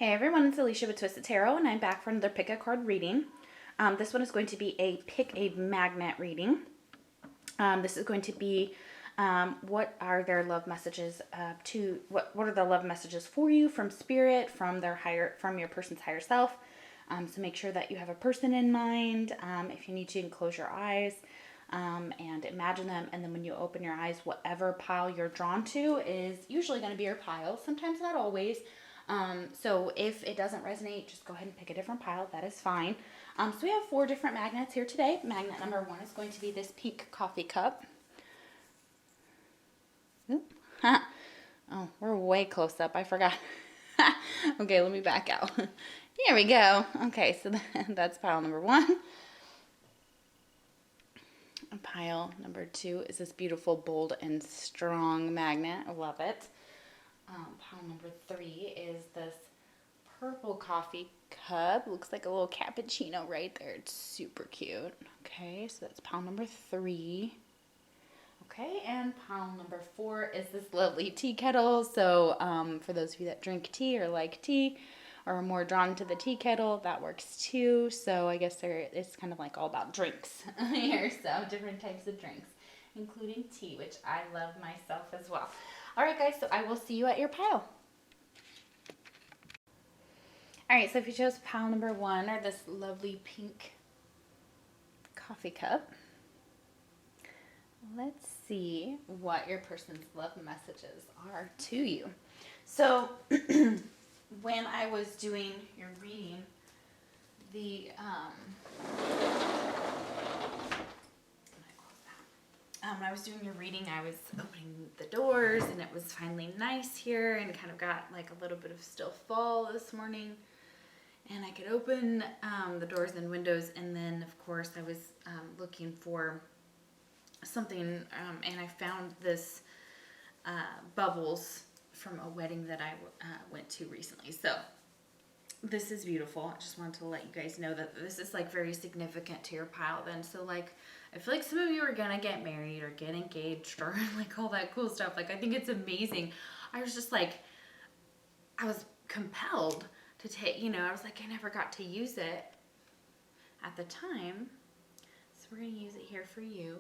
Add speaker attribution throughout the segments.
Speaker 1: Hey everyone, it's Alicia with Twisted Tarot, and I'm back for another pick a card reading. This one is going to be a pick a magnet reading. This is going to be what are their love messages what are the love messages for you from spirit, from your person's higher self. So make sure that you have a person in mind. If you need to, close your eyes and imagine them, and then when you open your eyes, whatever pile you're drawn to is usually going to be your pile. Sometimes not always. So if it doesn't resonate, just go ahead and pick a different pile. That is fine. So we have 4 different magnets here today. Magnet number 1 is going to be this pink coffee cup. Oh, we're way close up. I forgot. Okay, let me back out. Here we go. Okay, so that's pile number 1. Pile number 2 is this beautiful, bold, and strong magnet. I love it. Pile number 3 is this purple coffee cup. Looks like a little cappuccino right there. It's super cute. Okay, so that's pile number 3. Okay, and pile number 4 is this lovely tea kettle. So for those of you that drink tea or like tea or are more drawn to the tea kettle, that works too. So I guess it's kind of like all about drinks here. So different types of drinks, including tea, which I love myself as well. All right, guys, so I will see you at your pile. All right, so if you chose pile number 1, or this lovely pink coffee cup, let's see what your person's love messages are to you. So when I was doing your reading, when I was doing your reading, I was opening the doors, and it was finally nice here, and kind of got like a little bit of still fall this morning, and I could open the doors and windows. And then of course I was looking for something, and I found this bubbles from a wedding that I went to recently. So this is beautiful. I just wanted to let you guys know that this is like very significant to your pile then. So like, I feel like some of you are gonna get married or get engaged or like all that cool stuff. Like, I think it's amazing. I was just like, I was compelled to take, I was like, I never got to use it at the time. So we're gonna use it here for you.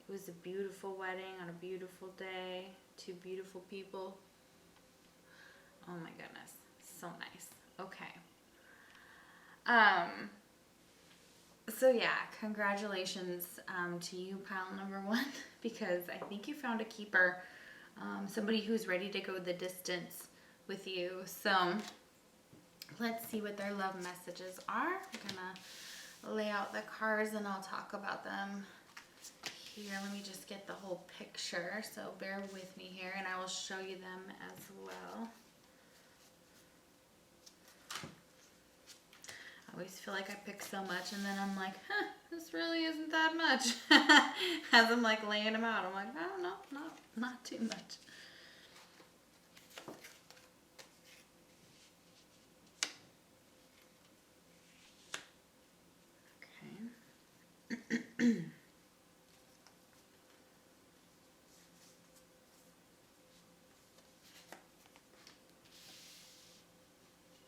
Speaker 1: It was a beautiful wedding on a beautiful day. 2 beautiful people. Oh my goodness. So nice. Okay. So yeah, congratulations to you, pile number 1, because I think you found a keeper, somebody who's ready to go the distance with you. So let's see what their love messages are. I'm gonna lay out the cards and I'll talk about them here. Let me just get the whole picture, so bear with me here, and I will show you them as well. I always feel like I pick so much, and then I'm like, this really isn't that much. As I'm like laying them out, I'm like, oh no, not too much. Okay.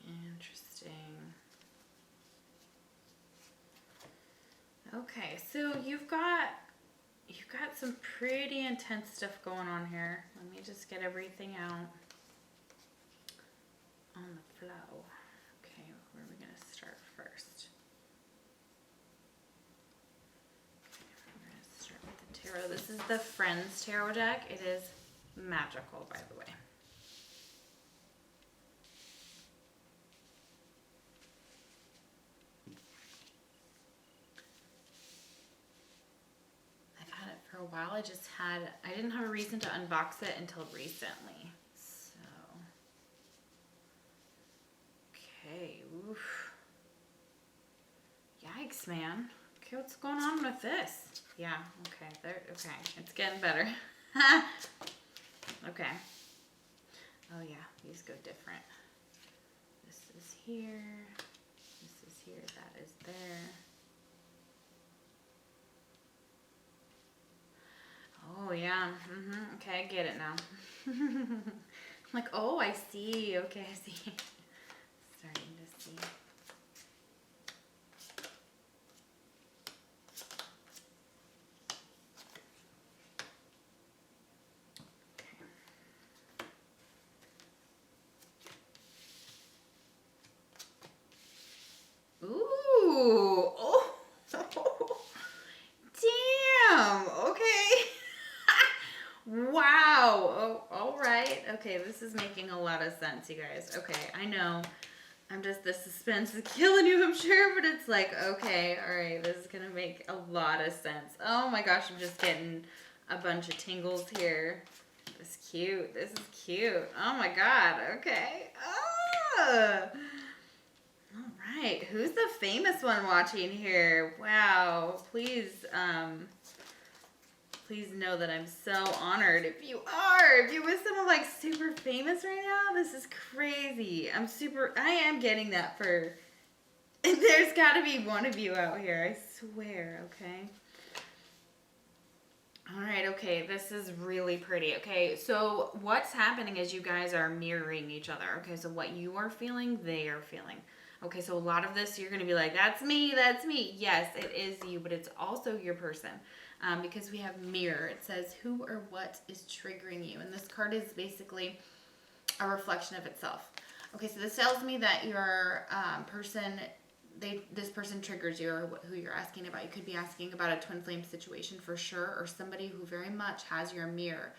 Speaker 1: Interesting. Okay, so you've got some pretty intense stuff going on here. Let me just get everything out on the flow. Okay, where are we gonna start first? Okay, we're gonna start with the tarot. This is the Friends Tarot deck. It is magical, by the way. For a while, I didn't have a reason to unbox it until recently. So, okay, oof. Yikes, man. Okay, what's going on with this? Yeah, okay, okay, it's getting better. Okay. Oh yeah, these go different. This is here, this is here, that is there. Oh, yeah. Okay, I get it now. like, oh, I see. Okay, I see. Starting to see. Ooh. Oh. Damn. Okay. Wow. Oh, all right. Okay, this is making a lot of sense, you guys. Okay, I know. The suspense is killing you, I'm sure, but it's like, okay, all right, this is going to make a lot of sense. Oh my gosh, I'm just getting a bunch of tingles here. This is cute. This is cute. Oh my God. Okay. Oh. All right. Who's the famous one watching here? Wow. Please know that I'm so honored if you are. If you're with someone like super famous right now, this is crazy. I am getting that for, there's got to be one of you out here. I swear, okay? All right, okay, this is really pretty. Okay, so what's happening is you guys are mirroring each other. Okay, so what you are feeling, they are feeling. Okay, so a lot of this, you're going to be like, that's me, that's me. Yes, it is you, but it's also your person. Because we have mirror. It says who or what is triggering you. And this card is basically a reflection of itself. Okay, so this tells me that your this person triggers you, or who you're asking about. You could be asking about a twin flame situation for sure, or somebody who very much has your mirror.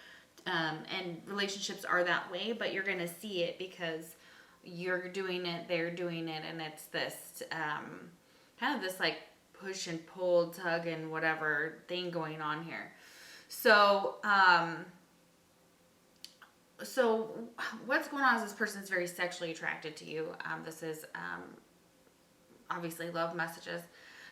Speaker 1: And relationships are that way, but you're going to see it because you're doing it, they're doing it, and it's this kind of this like push and pull, tug and whatever thing going on here. So, so what's going on is this person is very sexually attracted to you. This is obviously love messages.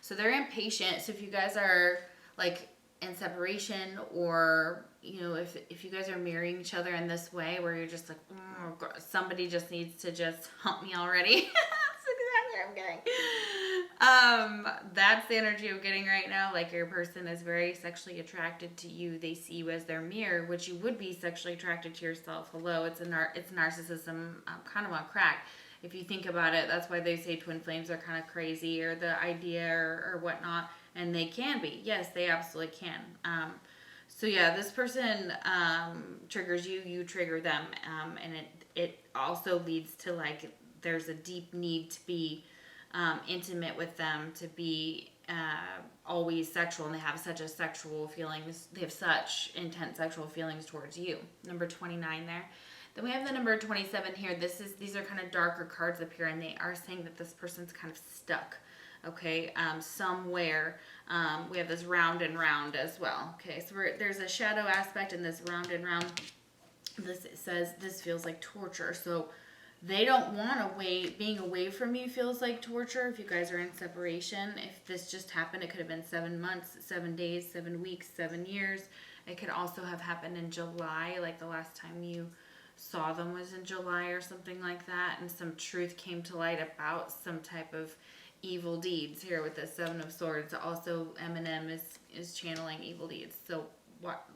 Speaker 1: So they're impatient. So if you guys are like in separation, or you know, if you guys are mirroring each other in this way where you're just like, oh, God, somebody just needs to just hump me already. That's exactly what I'm getting. That's the energy I'm getting right now. Like your person is very sexually attracted to you. They see you as their mirror, which you would be sexually attracted to yourself. Hello, it's narcissism kind of on crack. If you think about it, that's why they say twin flames are kind of crazy, or the idea or whatnot. And they can be. Yes, they absolutely can. So yeah, this person triggers you, you trigger them. And it also leads to like, there's a deep need to be intimate with them, to be always sexual, and they have such a sexual feelings. They have such intense sexual feelings towards you. Number 29 there. Then we have the number 27 here. These are kind of darker cards up here, and they are saying that this person's kind of stuck. Okay, somewhere. We have this round and round as well. Okay, so there's a shadow aspect in this round and round. It says this feels like torture. So they don't want being away from you feels like torture. If you guys are in separation, if this just happened, it could have been 7 months, 7 days, 7 weeks, 7 years. It could also have happened in July, like the last time you saw them was in July or something like that, and some truth came to light about some type of evil deeds here with the 7 of Swords. Also, Eminem is channeling evil deeds. So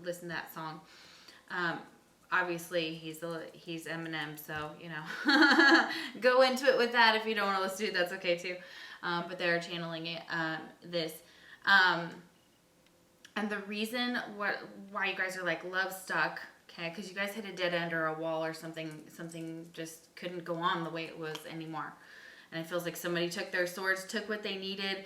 Speaker 1: listen to that song. Obviously, he's Eminem, so, you know, go into it with that. If you don't want to listen to it, that's okay too. But they're channeling it, this. And the reason why you guys are like love stuck, okay, because you guys hit a dead end or a wall or something just couldn't go on the way it was anymore. And it feels like somebody took their swords, took what they needed,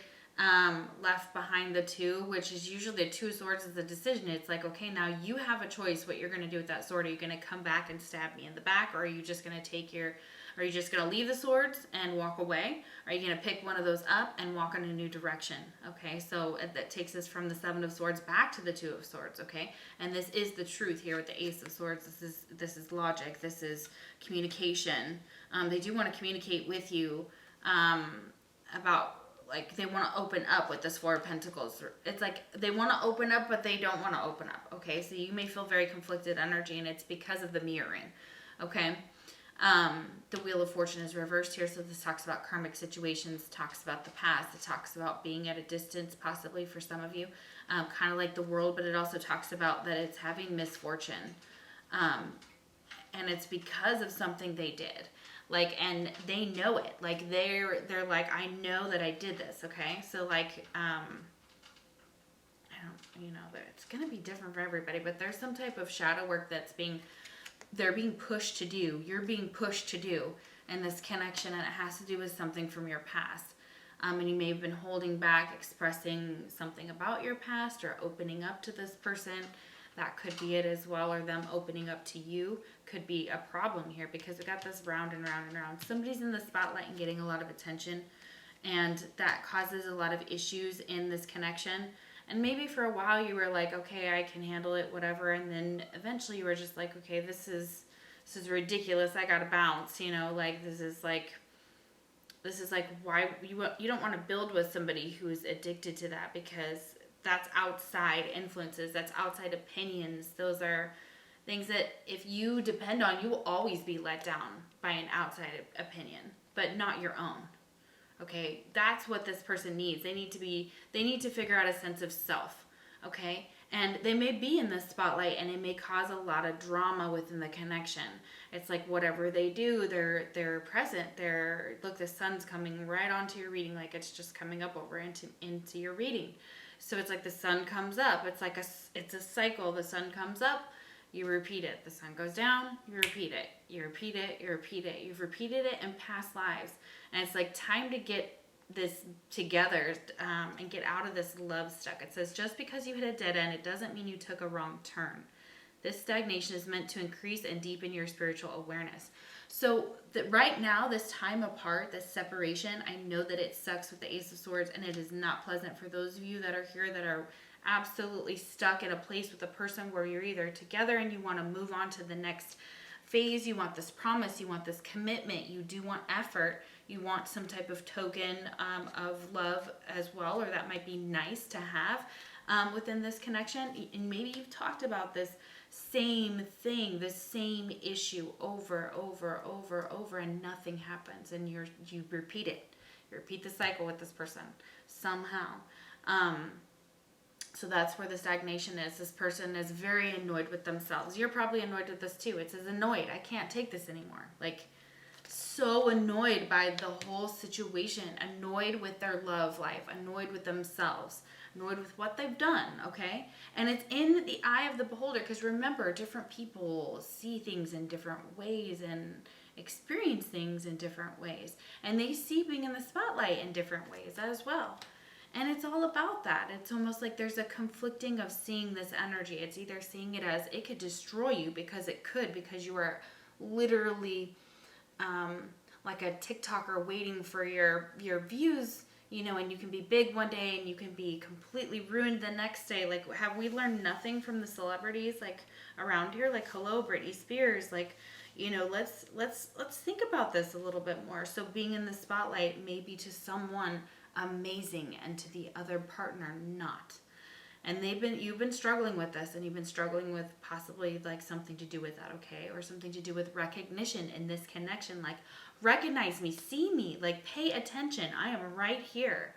Speaker 1: left behind the 2, which is usually the 2 of Swords is a decision. It's like, okay, now you have a choice what you're going to do with that sword. Are you going to come back and stab me in the back, or are you just going to are you just going to leave the swords and walk away? Are you going to pick one of those up and walk in a new direction? Okay, so that takes us from the 7 of Swords back to the 2 of Swords, okay? And this is the truth here with the Ace of Swords. This is logic. This is communication. They do want to communicate with you about, like, they want to open up with this 4 of Pentacles. It's like they want to open up, but they don't want to open up, okay? So you may feel very conflicted energy, and it's because of the mirroring, okay? The Wheel of Fortune is reversed here, so this talks about karmic situations, talks about the past, it talks about being at a distance, possibly for some of you, kind of like the World, but it also talks about that it's having misfortune. and it's because of something they did. Like, and they know it. Like, they're like, I know that I did this, okay? So, like, I don't, you know, it's going to be different for everybody, but there's some type of shadow work that's they're being pushed to do. You're being pushed to do in this connection, and it has to do with something from your past. And you may have been holding back, expressing something about your past or opening up to this person. That could be it as well, or them opening up to you could be a problem here, because we got this round and round and round. Somebody's in the spotlight and getting a lot of attention, and that causes a lot of issues in this connection. And maybe for a while you were like, okay, I can handle it, whatever. And then eventually you were just like, okay, this is ridiculous. I gotta bounce, you know, like this is like why you don't want to build with somebody who's addicted to that, because that's outside influences, that's outside opinions. Those are things that if you depend on, you will always be let down by an outside opinion, but not your own. Okay, that's what this person needs. They need to figure out a sense of self. Okay, and they may be in the spotlight, and it may cause a lot of drama within the connection. It's like whatever they do, they're present. Look, the sun's coming right onto your reading, like it's just coming up over into your reading. So it's like the sun comes up. It's like it's a cycle. The sun comes up, you repeat it. The sun goes down, you repeat it. You repeat it, you repeat it. You've repeated it in past lives. And it's like time to get this together and get out of this love stuck. It says, just because you hit a dead end, it doesn't mean you took a wrong turn. This stagnation is meant to increase and deepen your spiritual awareness. So right now, this time apart, this separation, I know that it sucks with the Ace of Swords, and it is not pleasant for those of you that are here that are absolutely stuck in a place with a person where you're either together and you want to move on to the next phase. You want this promise, you want this commitment, you do want effort, you want some type of token of love as well, or that might be nice to have within this connection. And maybe you've talked about this same thing, the same issue over, and nothing happens, and you repeat it. You repeat the cycle with this person somehow. So that's where the stagnation is. This person is very annoyed with themselves. You're probably annoyed with this too. It says annoyed. I can't take this anymore. Like, so annoyed by the whole situation, annoyed with their love life, annoyed with themselves, annoyed with what they've done, okay? And it's in the eye of the beholder, because remember, different people see things in different ways and experience things in different ways. And they see being in the spotlight in different ways as well. And it's all about that. It's almost like there's a conflicting of seeing this energy. It's either seeing it as it could destroy you, because you are literally like a TikToker waiting for your views, you know, and you can be big one day and you can be completely ruined the next day. Like, have we learned nothing from the celebrities like around here? Like, hello, Britney Spears. Like, you know, let's think about this a little bit more. So being in the spotlight may be to someone amazing and to the other partner not. And you've been struggling with this, and you've been struggling with possibly like something to do with that, okay? Or something to do with recognition in this connection. Like, recognize me, see me, like pay attention. I am right here.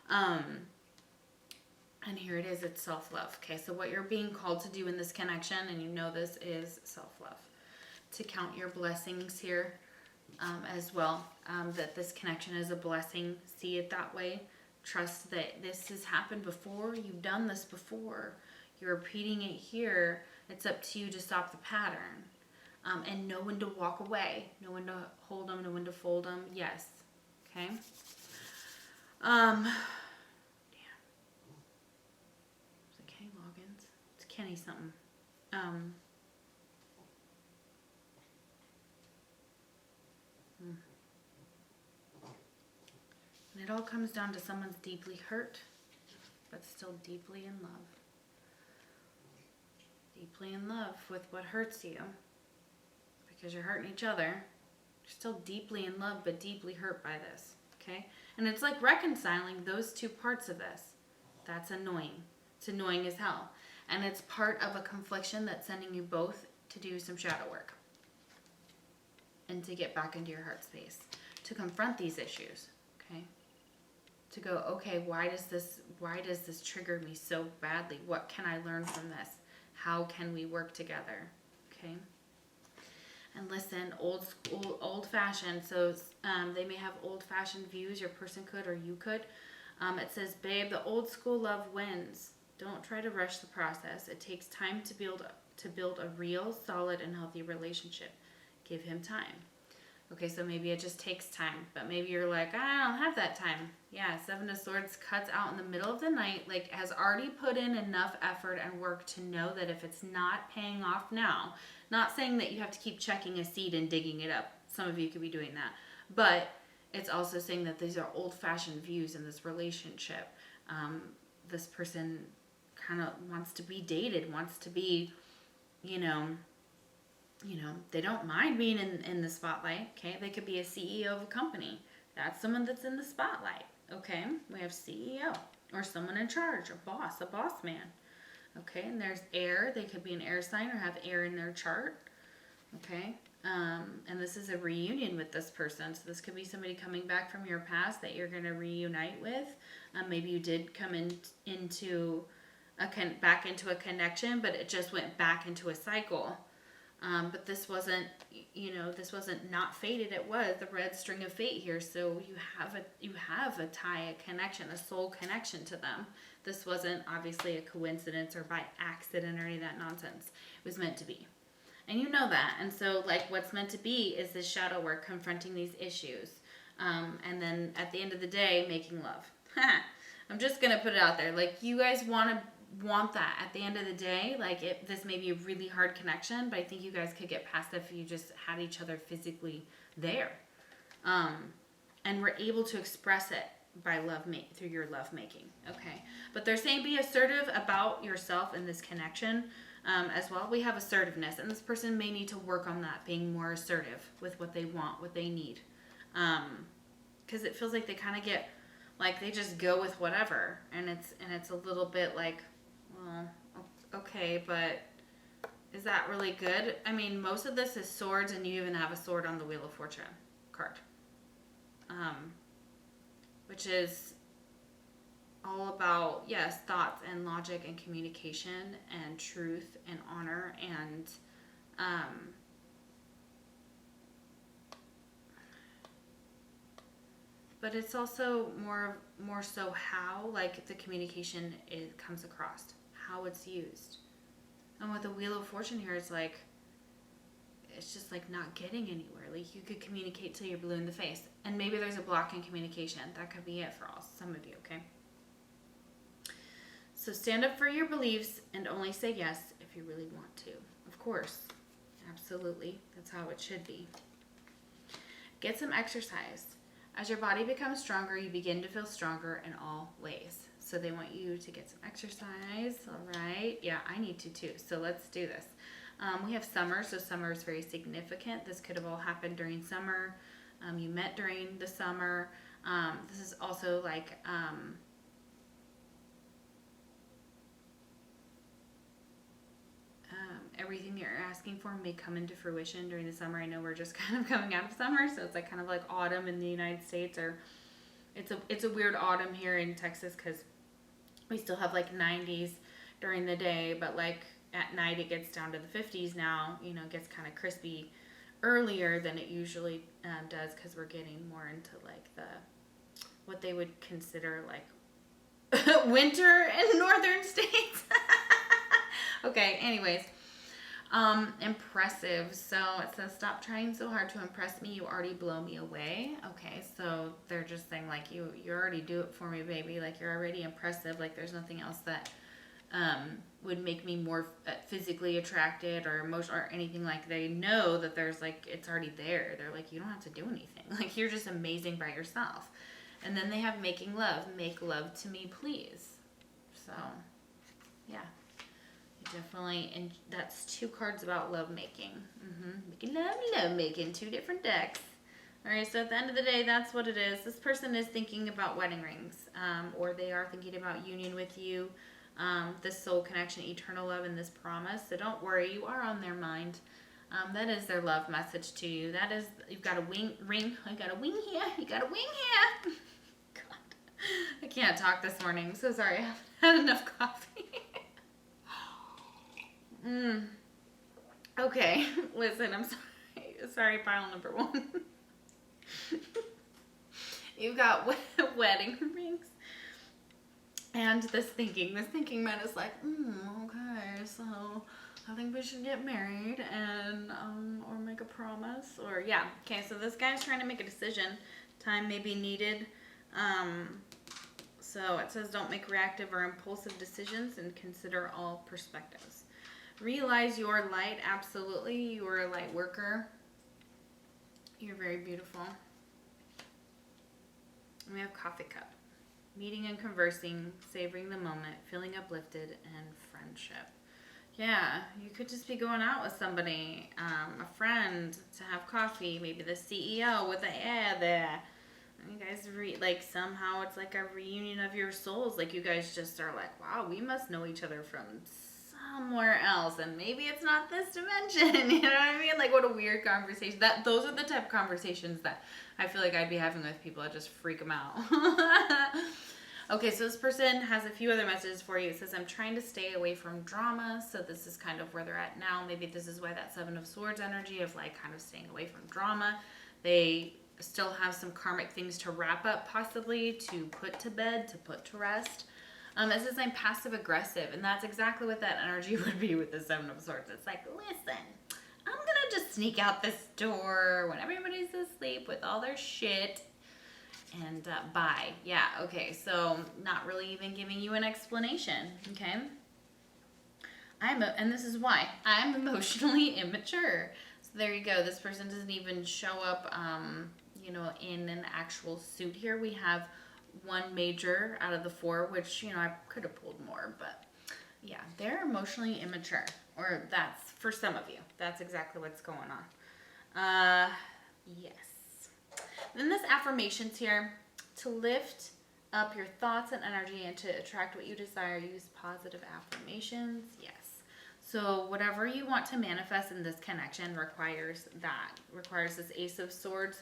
Speaker 1: And here it is, it's self-love. Okay, so what you're being called to do in this connection, and you know this, is self-love. To count your blessings here as well. That this connection is a blessing. See it that way. Trust that this has happened before. You've done this before. You're repeating it here. It's up to you to stop the pattern. And know when to walk away. Know when to hold them. Know when to fold them. Yes. Okay. Damn. Is it Kenny Loggins? It's Kenny something. And it all comes down to someone's deeply hurt, but still deeply in love. Deeply in love with what hurts you, because you're hurting each other. You're still deeply in love, but deeply hurt by this, okay? And it's like reconciling those two parts of this. That's annoying. It's annoying as hell. And it's part of a confliction that's sending you both to do some shadow work. And to get back into your heart space. To confront these issues, okay? To go, okay, why does this trigger me so badly? What can I learn from this? How can we work together? Okay. And listen, old school, old fashioned. So they may have old fashioned views. Your person could, or you could. It says, babe, the old school love wins. Don't try to rush the process. It takes time to build a real, solid, and healthy relationship. Give him time. Okay, so maybe it just takes time, but maybe you're like, I don't have that time. Yeah, Seven of Swords cuts out in the middle of the night, like has already put in enough effort and work to know that if it's not paying off now, not saying that you have to keep checking a seed and digging it up. Some of you could be doing that, but it's also saying that these are old-fashioned views in this relationship. This person kind of wants to be dated, wants to be, you know, they don't mind being in the spotlight, okay? They could be a CEO of a company. That's someone that's in the spotlight, okay? We have CEO, or someone in charge, a boss man, okay? And there's air. They could be an air sign or have air in their chart, okay? And this is a reunion with this person. So this could be somebody coming back from your past that you're going to reunite with. Maybe you did come into back into a connection, but it just went back into a cycle. But this wasn't, this wasn't not fated. It was the red string of fate here. So you have a tie, a connection, a soul connection to them. This wasn't obviously a coincidence or by accident or any of that nonsense. It was meant to be. And you know that. And so like what's meant to be is this shadow work, confronting these issues. And then at the end of the day, making love. I'm just going to put it out there. Like you guys want that at the end of the day. Like this may be a really hard connection, but I think you guys could get past it if you just had each other physically there. And we're able to express it by through your love making. Okay. But they're saying be assertive about yourself in this connection. As well, we have assertiveness, and this person may need to work on that, being more assertive with what they want, what they need. Because it feels like they kind of get, like they just go with whatever, and it's a little bit like, well, okay, but is that really good? I mean, most of this is swords, and you even have a sword on the Wheel of Fortune card, which is all about, yes, thoughts and logic and communication and truth and honor and but it's also more so how like the communication comes across, how it's used. And with the Wheel of Fortune here, it's just like not getting anywhere. Like you could communicate till you're blue in the face, and maybe there's a block in communication. That could be it for some of you, okay? So stand up for your beliefs and only say yes if you really want to. Of course. Absolutely. That's how it should be. Get some exercise. As your body becomes stronger, you begin to feel stronger in all ways. So they want you to get some exercise. All right. Yeah, I need to too. So let's do this. We have summer. So summer is very significant. This could have all happened during summer. You met during the summer. This is also like... everything that you're asking for may come into fruition during the summer. I know we're just kind of coming out of summer, so it's like kind of like autumn in the United States, or it's a weird autumn here in Texas because we still have like 90s during the day, but like at night it gets down to the 50s now. It gets kind of crispy earlier than it usually does because we're getting more into like what they would consider like winter in northern states. Okay, anyways. Impressive. So it says, stop trying so hard to impress me. You already blow me away. Okay, so they're just saying like you already do it for me, baby. Like you're already impressive. Like there's nothing else that would make me more physically attracted or emotional or anything. Like they know that there's like it's already there. They're like, you don't have to do anything. Like you're just amazing by yourself. And then they have making love. Make love to me, please. So yeah. Definitely, and that's 2 cards about love making. Making love making, 2 different decks. All right, so at the end of the day, that's what it is. This person is thinking about wedding rings, or they are thinking about union with you, this soul connection, eternal love, and this promise. So don't worry, you are on their mind. That is their love message to you. That is, you've got a ring. I got a wing here. You got a wing here. God, I can't talk this morning. I'm so sorry. I haven't had enough coffee. Okay, listen, I'm sorry. Sorry, pile number 1. You've got wedding rings. And this thinking man is like, okay, so I think we should get married and, or make a promise, or yeah. Okay, so this guy's trying to make a decision. Time may be needed. So it says don't make reactive or impulsive decisions and consider all perspectives. Realize your light, absolutely. You are a light worker. You're very beautiful. And we have coffee cup. Meeting and conversing, savoring the moment, feeling uplifted, and friendship. Yeah, you could just be going out with somebody, a friend, to have coffee, maybe the CEO with the there. You guys like somehow it's like a reunion of your souls. Like you guys just are like, wow, we must know each other from somewhere else, and maybe it's not this dimension. You know what I mean? Like what a weird conversation. Those are the type of conversations that I feel like I'd be having with people. I'd just freak them out. Okay, so this person has a few other messages for you. It says, I'm trying to stay away from drama. So this is kind of where they're at now. Maybe this is why that 7 of Swords energy of like kind of staying away from drama. They still have some karmic things to wrap up, possibly to put to bed, to put to rest. It says I'm passive aggressive, and that's exactly what that energy would be with the 7 of Swords. It's like, listen, I'm gonna just sneak out this door when everybody's asleep with all their shit and bye. Yeah, okay, so not really even giving you an explanation, okay? And this is why I'm emotionally immature. So there you go. This person doesn't even show up, you know, in an actual suit here. We have 1 major out of the 4, which, you know, I could have pulled more, but yeah, they're emotionally immature, or that's for some of you. That's exactly what's going on. Yes. Then this affirmations here, to lift up your thoughts and energy and to attract what you desire, use positive affirmations. Yes. So whatever you want to manifest in this connection requires this Ace of Swords,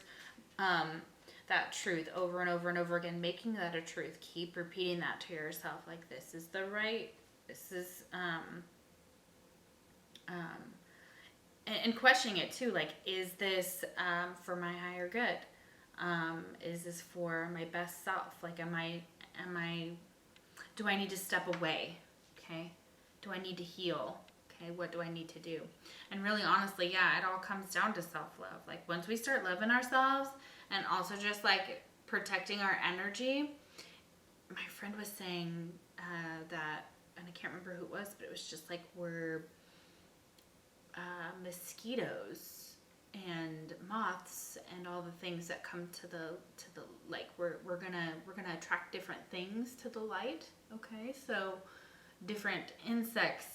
Speaker 1: that truth over and over and over again, making that a truth. Keep repeating that to yourself, like this is the right, this is, and questioning it too, like, is this for my higher good? Is this for my best self? Like, do I need to step away? Okay. Do I need to heal? Okay. What do I need to do? And really, honestly, yeah, it all comes down to self-love. Like, once we start loving ourselves and also just like protecting our energy, my friend was saying that, and I can't remember who it was, but it was just like we're mosquitoes and moths and all the things that come to the like we're gonna attract different things to the light. Okay, so different insects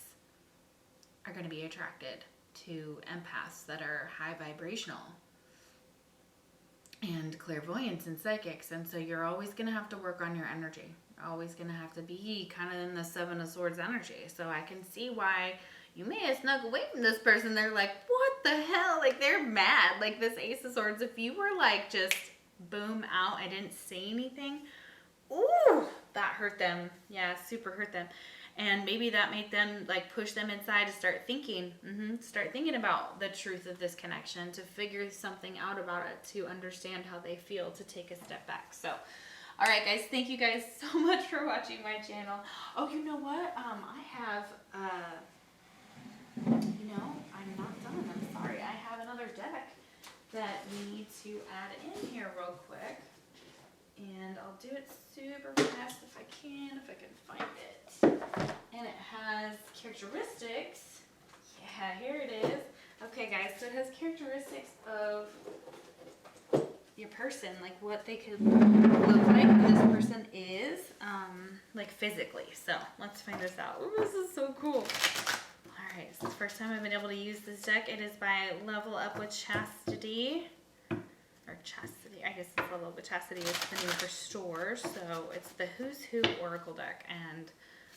Speaker 1: are going to be attracted to empaths that are high vibrational and clairvoyants and psychics, and so you're always going to have to work on your energy. You're always going to have to be kind of in the 7 of Swords energy. So I can see why you may have snuck away from this person. They're like, what the hell? Like, they're mad. Like, this Ace of Swords, if you were like just boom out, I didn't say anything, ooh, that hurt them. Yeah, super hurt them. And maybe that made them like push them inside to start thinking, start thinking about the truth of this connection, to figure something out about it, to understand how they feel, to take a step back. So, all right, guys, thank you guys so much for watching my channel. Oh, you know what? I have, you know, I'm not done. I'm sorry. I have another deck that we need to add in here real quick. And I'll do it super fast if I can find it. And it has characteristics. Yeah, here it is. Okay, guys, so it has characteristics of your person, like what they could look like, who this person is, like physically. So let's find this out. Ooh, this is so cool. All right, so it's the first time I've been able to use this deck. It is by Level Up with Chastity. Or Chastity, I guess it's Level Up with Chastity is the name for store. So it's the Who's Who Oracle deck, and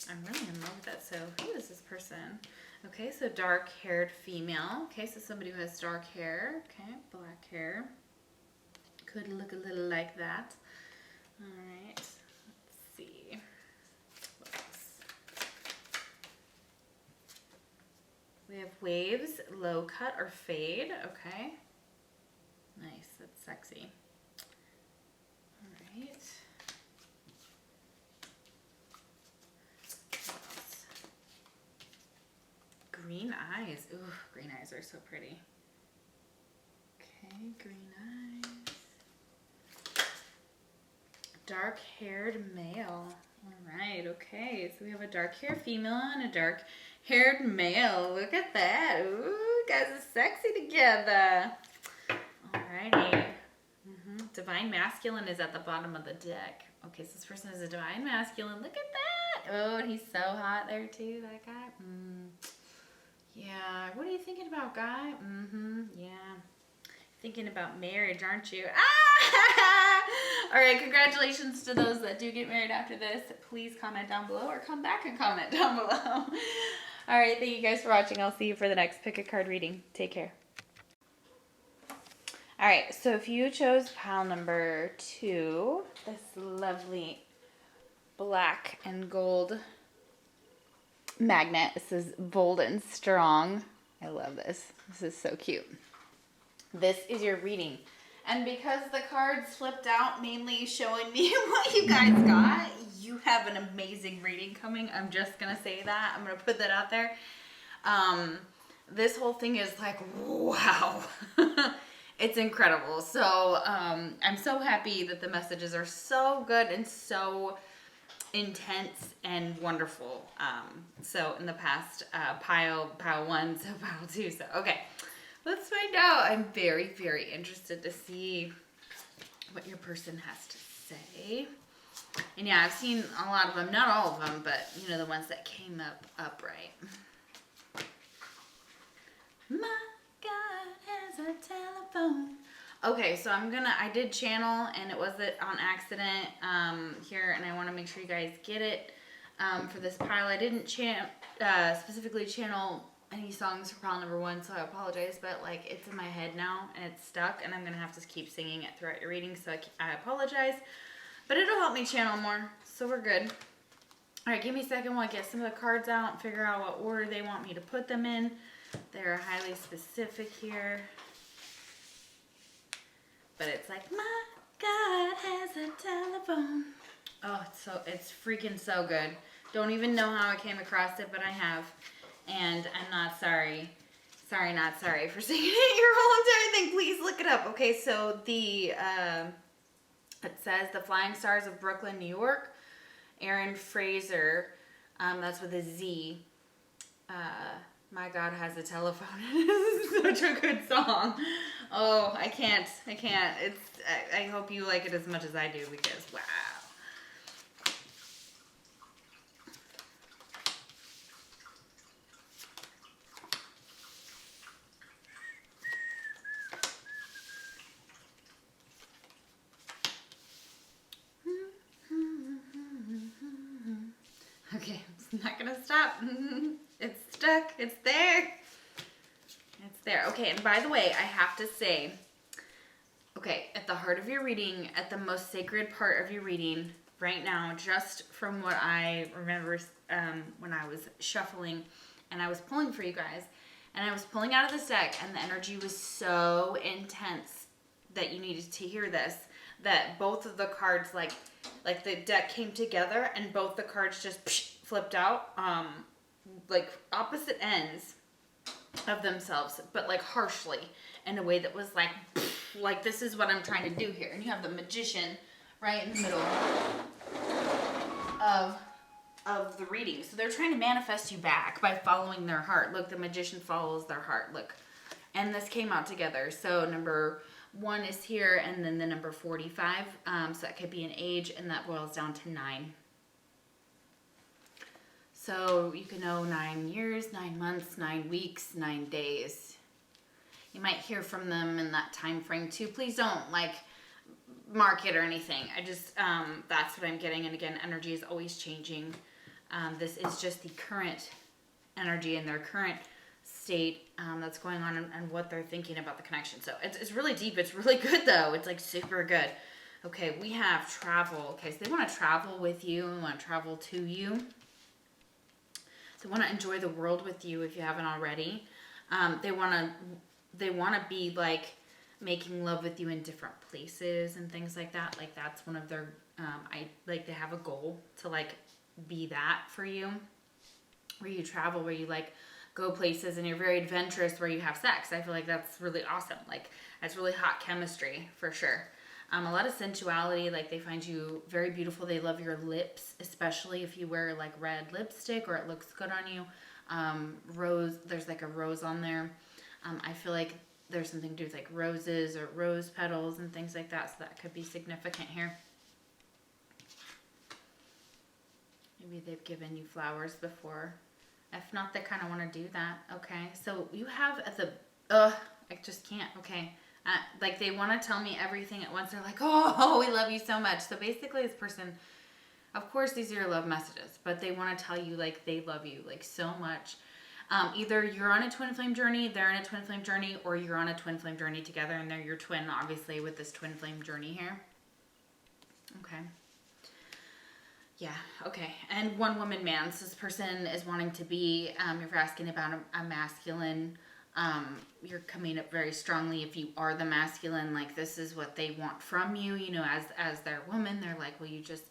Speaker 1: I'm really in love with that. So who is this person? Okay, so dark-haired female. Okay, so somebody who has dark hair. Okay, black hair. Could look a little like that. All right, let's see. What else? We have waves, low cut or fade. Okay. sexy. All right. What else? Green eyes. Ooh, green eyes are so pretty. Okay, green eyes. Dark-haired male. All right, okay. So we have a dark-haired female and a dark-haired male. Look at that. Ooh, you guys are sexy together. All righty. Divine masculine is at the bottom of the deck. Okay, so this person is a divine masculine. Look at that. Oh, and he's so hot there too, that guy. Yeah. What are you thinking about, guy? Yeah. Thinking about marriage, aren't you? Ah! All right, congratulations to those that do get married after this. Please comment down below or come back and comment down below. All right, thank you guys for watching. I'll see you for the next pick a card reading. Take care. All right, so if you chose pile number 2, this lovely black and gold magnet. This is bold and strong. I love this. This is so cute. This is your reading. And because the cards flipped out, mainly showing me what you guys got, you have an amazing reading coming. I'm just going to say that. I'm going to put that out there. This whole thing is like, wow. It's incredible. So I'm so happy that the messages are so good and so intense and wonderful. So in the past, pile 1, so pile 2. So, okay. Let's find out. I'm very, very interested to see what your person has to say. And yeah, I've seen a lot of them. Not all of them, but you know, the ones that came up upright. My God has a telephone. Okay, so I did channel, and it wasn't on accident here, and I want to make sure you guys get it for this pile. I didn't specifically channel any songs for pile number 1, so I apologize, but like it's in my head now and it's stuck, and I'm gonna have to keep singing it throughout your reading, so I apologize, but it'll help me channel more, so we're good. All right, give me a second while I get some of the cards out and figure out what order they want me to put them in. They're highly specific here, but it's like, my God has a telephone. Oh, it's freaking so good. Don't even know how I came across it, but I have. And I'm not sorry. Sorry, not sorry for singing it your whole entire thing. Please look it up. Okay, so it says the Flying Stars of Brooklyn, New York. Aaron Fraser. That's with a Z. My God has a telephone. This is such a good song. Oh, I can't. I hope you like it as much as I do, because wow. Okay, I'm not gonna stop. It's stuck. It's there. It's there. Okay, and by the way, I have to say, okay, at the heart of your reading, at the most sacred part of your reading, right now, just from what I remember when I was shuffling and I was pulling for you guys, and I was pulling out of this deck, and the energy was so intense that you needed to hear this, that both of the cards, like the deck came together and both the cards just flipped out, like opposite ends of themselves, but like harshly, in a way that was like this is what I'm trying to do here. And you have the Magician right in the middle of the reading. So they're trying to manifest you back by following their heart. Look, the Magician follows their heart. Look. And this came out together. So number 1 is here, and then the number 45. So that could be an age, and that boils down to 9. So you can know 9 years, 9 months, 9 weeks, 9 days. You might hear from them in that time frame too. Please don't mark it or anything. I just, that's what I'm getting. And again, energy is always changing. This is just the current energy and their current state that's going on, and what they're thinking about the connection. So it's really deep. It's really good though. It's like super good. Okay, we have travel. Okay, so they want to travel with you and want to travel to you. They want to enjoy the world with you if you haven't already. They want to be like making love with you in different places and things like that. Like that's one of their, they have a goal to like be that for you, where you travel, where you like go places and you're very adventurous, where you have sex. I feel like that's really awesome. Like that's really hot chemistry for sure. A lot of sensuality, like they find you very beautiful. They love your lips, especially if you wear like red lipstick or it looks good on you. Rose, there's like a rose on there. I feel like there's something to do with like roses or rose petals and things like that. So that could be significant here. Maybe they've given you flowers before. If not, they kind of want to do that. Okay. So you have at the, I just can't. Okay. Like they want to tell me everything at once. They're like, oh, we love you so much. So basically this person, of course, these are your love messages, but they want to tell you like they love you like so much. Either you're on a twin flame journey, they're on a twin flame journey, or you're on a twin flame journey together and they're your twin, obviously, with this twin flame journey here. Okay. Yeah, okay. And one woman man. So this person is wanting to be, you're asking about a masculine. You're coming up very strongly if you are the masculine, like this is what they want from you, you know, as their woman. They're like, will you just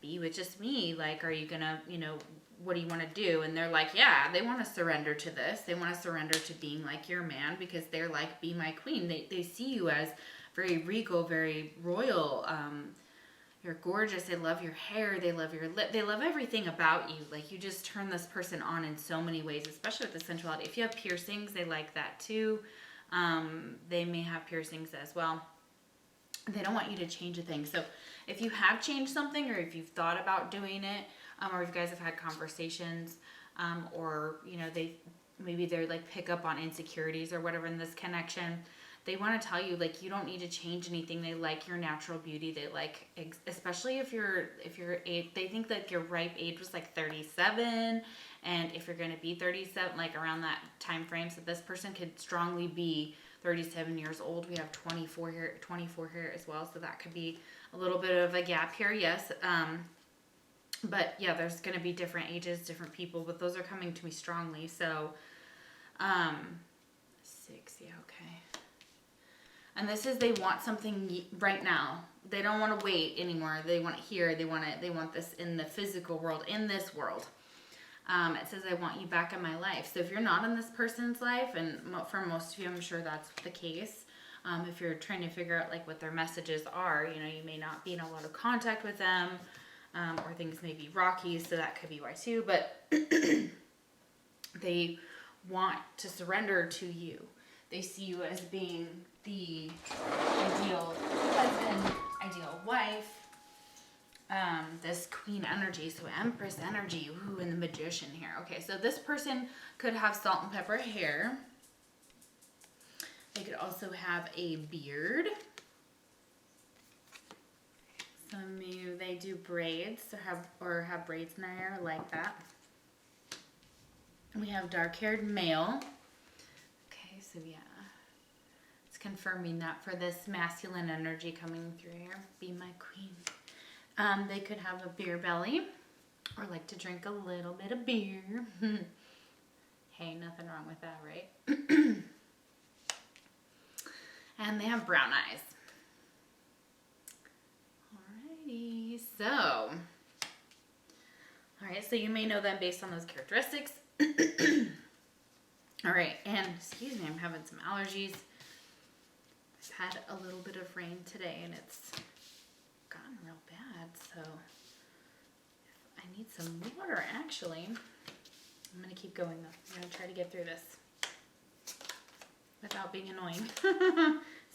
Speaker 1: be with just me? Like, are you gonna, you know, what do you want to do? And they're like, yeah, they want to surrender to this. They want to surrender to being like your man, because they're like, be my queen. They see you as very regal, very royal. You're gorgeous. They love your hair. They love your lip. They love everything about you. Like you just turn this person on in so many ways, especially with the sensuality. If you have piercings, they like that too. They may have piercings as well. They don't want you to change a thing. So if you have changed something, or if you've thought about doing it, or if you guys have had conversations, or, you know, maybe they're like pick up on insecurities or whatever in this connection, they want to tell you like you don't need to change anything. They like your natural beauty. They like, especially if you're age, they think that your ripe age was like 37, and if you're going to be 37, like around that time frame. So this person could strongly be 37 years old. We have 24 here as well. So that could be a little bit of a gap here. Yes. But yeah, there's going to be different ages, different people, but those are coming to me strongly. So, 6. Yeah. Okay. And this is, they want something right now. They don't want to wait anymore. They want it here. They want this in the physical world, in this world. It says, I want you back in my life. So if you're not in this person's life, and for most of you, I'm sure that's the case. If you're trying to figure out like what their messages are, you know, you may not be in a lot of contact with them, or things may be rocky. So that could be why too, but they want to surrender to you. They see you as being the ideal husband, ideal wife, this queen energy, so empress energy, ooh, and the magician here. Okay, so this person could have salt and pepper hair. They could also have a beard. Some of you, they do braids or have braids in their hair like that. We have dark-haired male. Okay, so yeah. Confirming that for this masculine energy coming through here. Be my queen. They could have a beer belly, or like to drink a little bit of beer. Hey, nothing wrong with that, right? And they have brown eyes. Alrighty, so. Alright, so you may know them based on those characteristics. Alright, and excuse me, I'm having some allergies. Had a little bit of rain today and it's gotten real bad, so I need some water actually. I'm gonna keep going though. I'm gonna try to get through this without being annoying.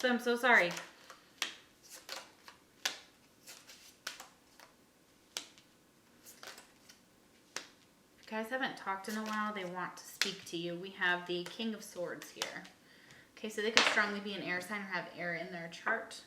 Speaker 1: So I'm so sorry. If you guys haven't talked in a while, they want to speak to you. We have the King of Swords here. Okay, so they could strongly be an air sign or have air in their chart.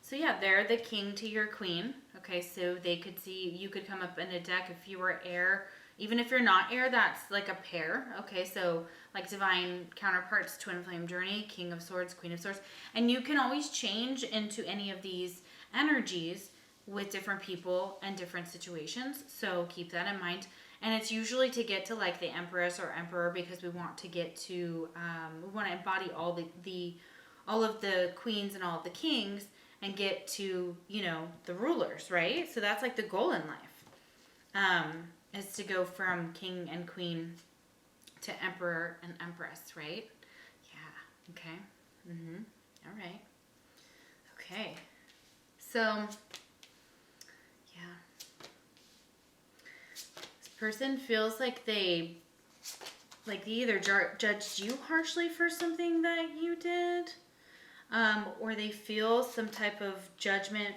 Speaker 1: So yeah, they're the king to your queen. Okay, so they could see, you could come up in a deck if you were air. Even if you're not air, that's like a pair. Okay, so like divine counterparts, twin flame journey, King of Swords, Queen of Swords. And you can always change into any of these energies with different people and different situations. So keep that in mind. And it's usually to get to like the Empress or Emperor, because we want to get to, we want to embody all all of the queens and all of the kings and get to, you know, the rulers, right? So that's like the goal in life, is to go from king and queen to emperor and empress, right? Yeah. Okay. All right. Okay. So, yeah. This person feels like they either judged you harshly for something that you did, or they feel some type of judgment,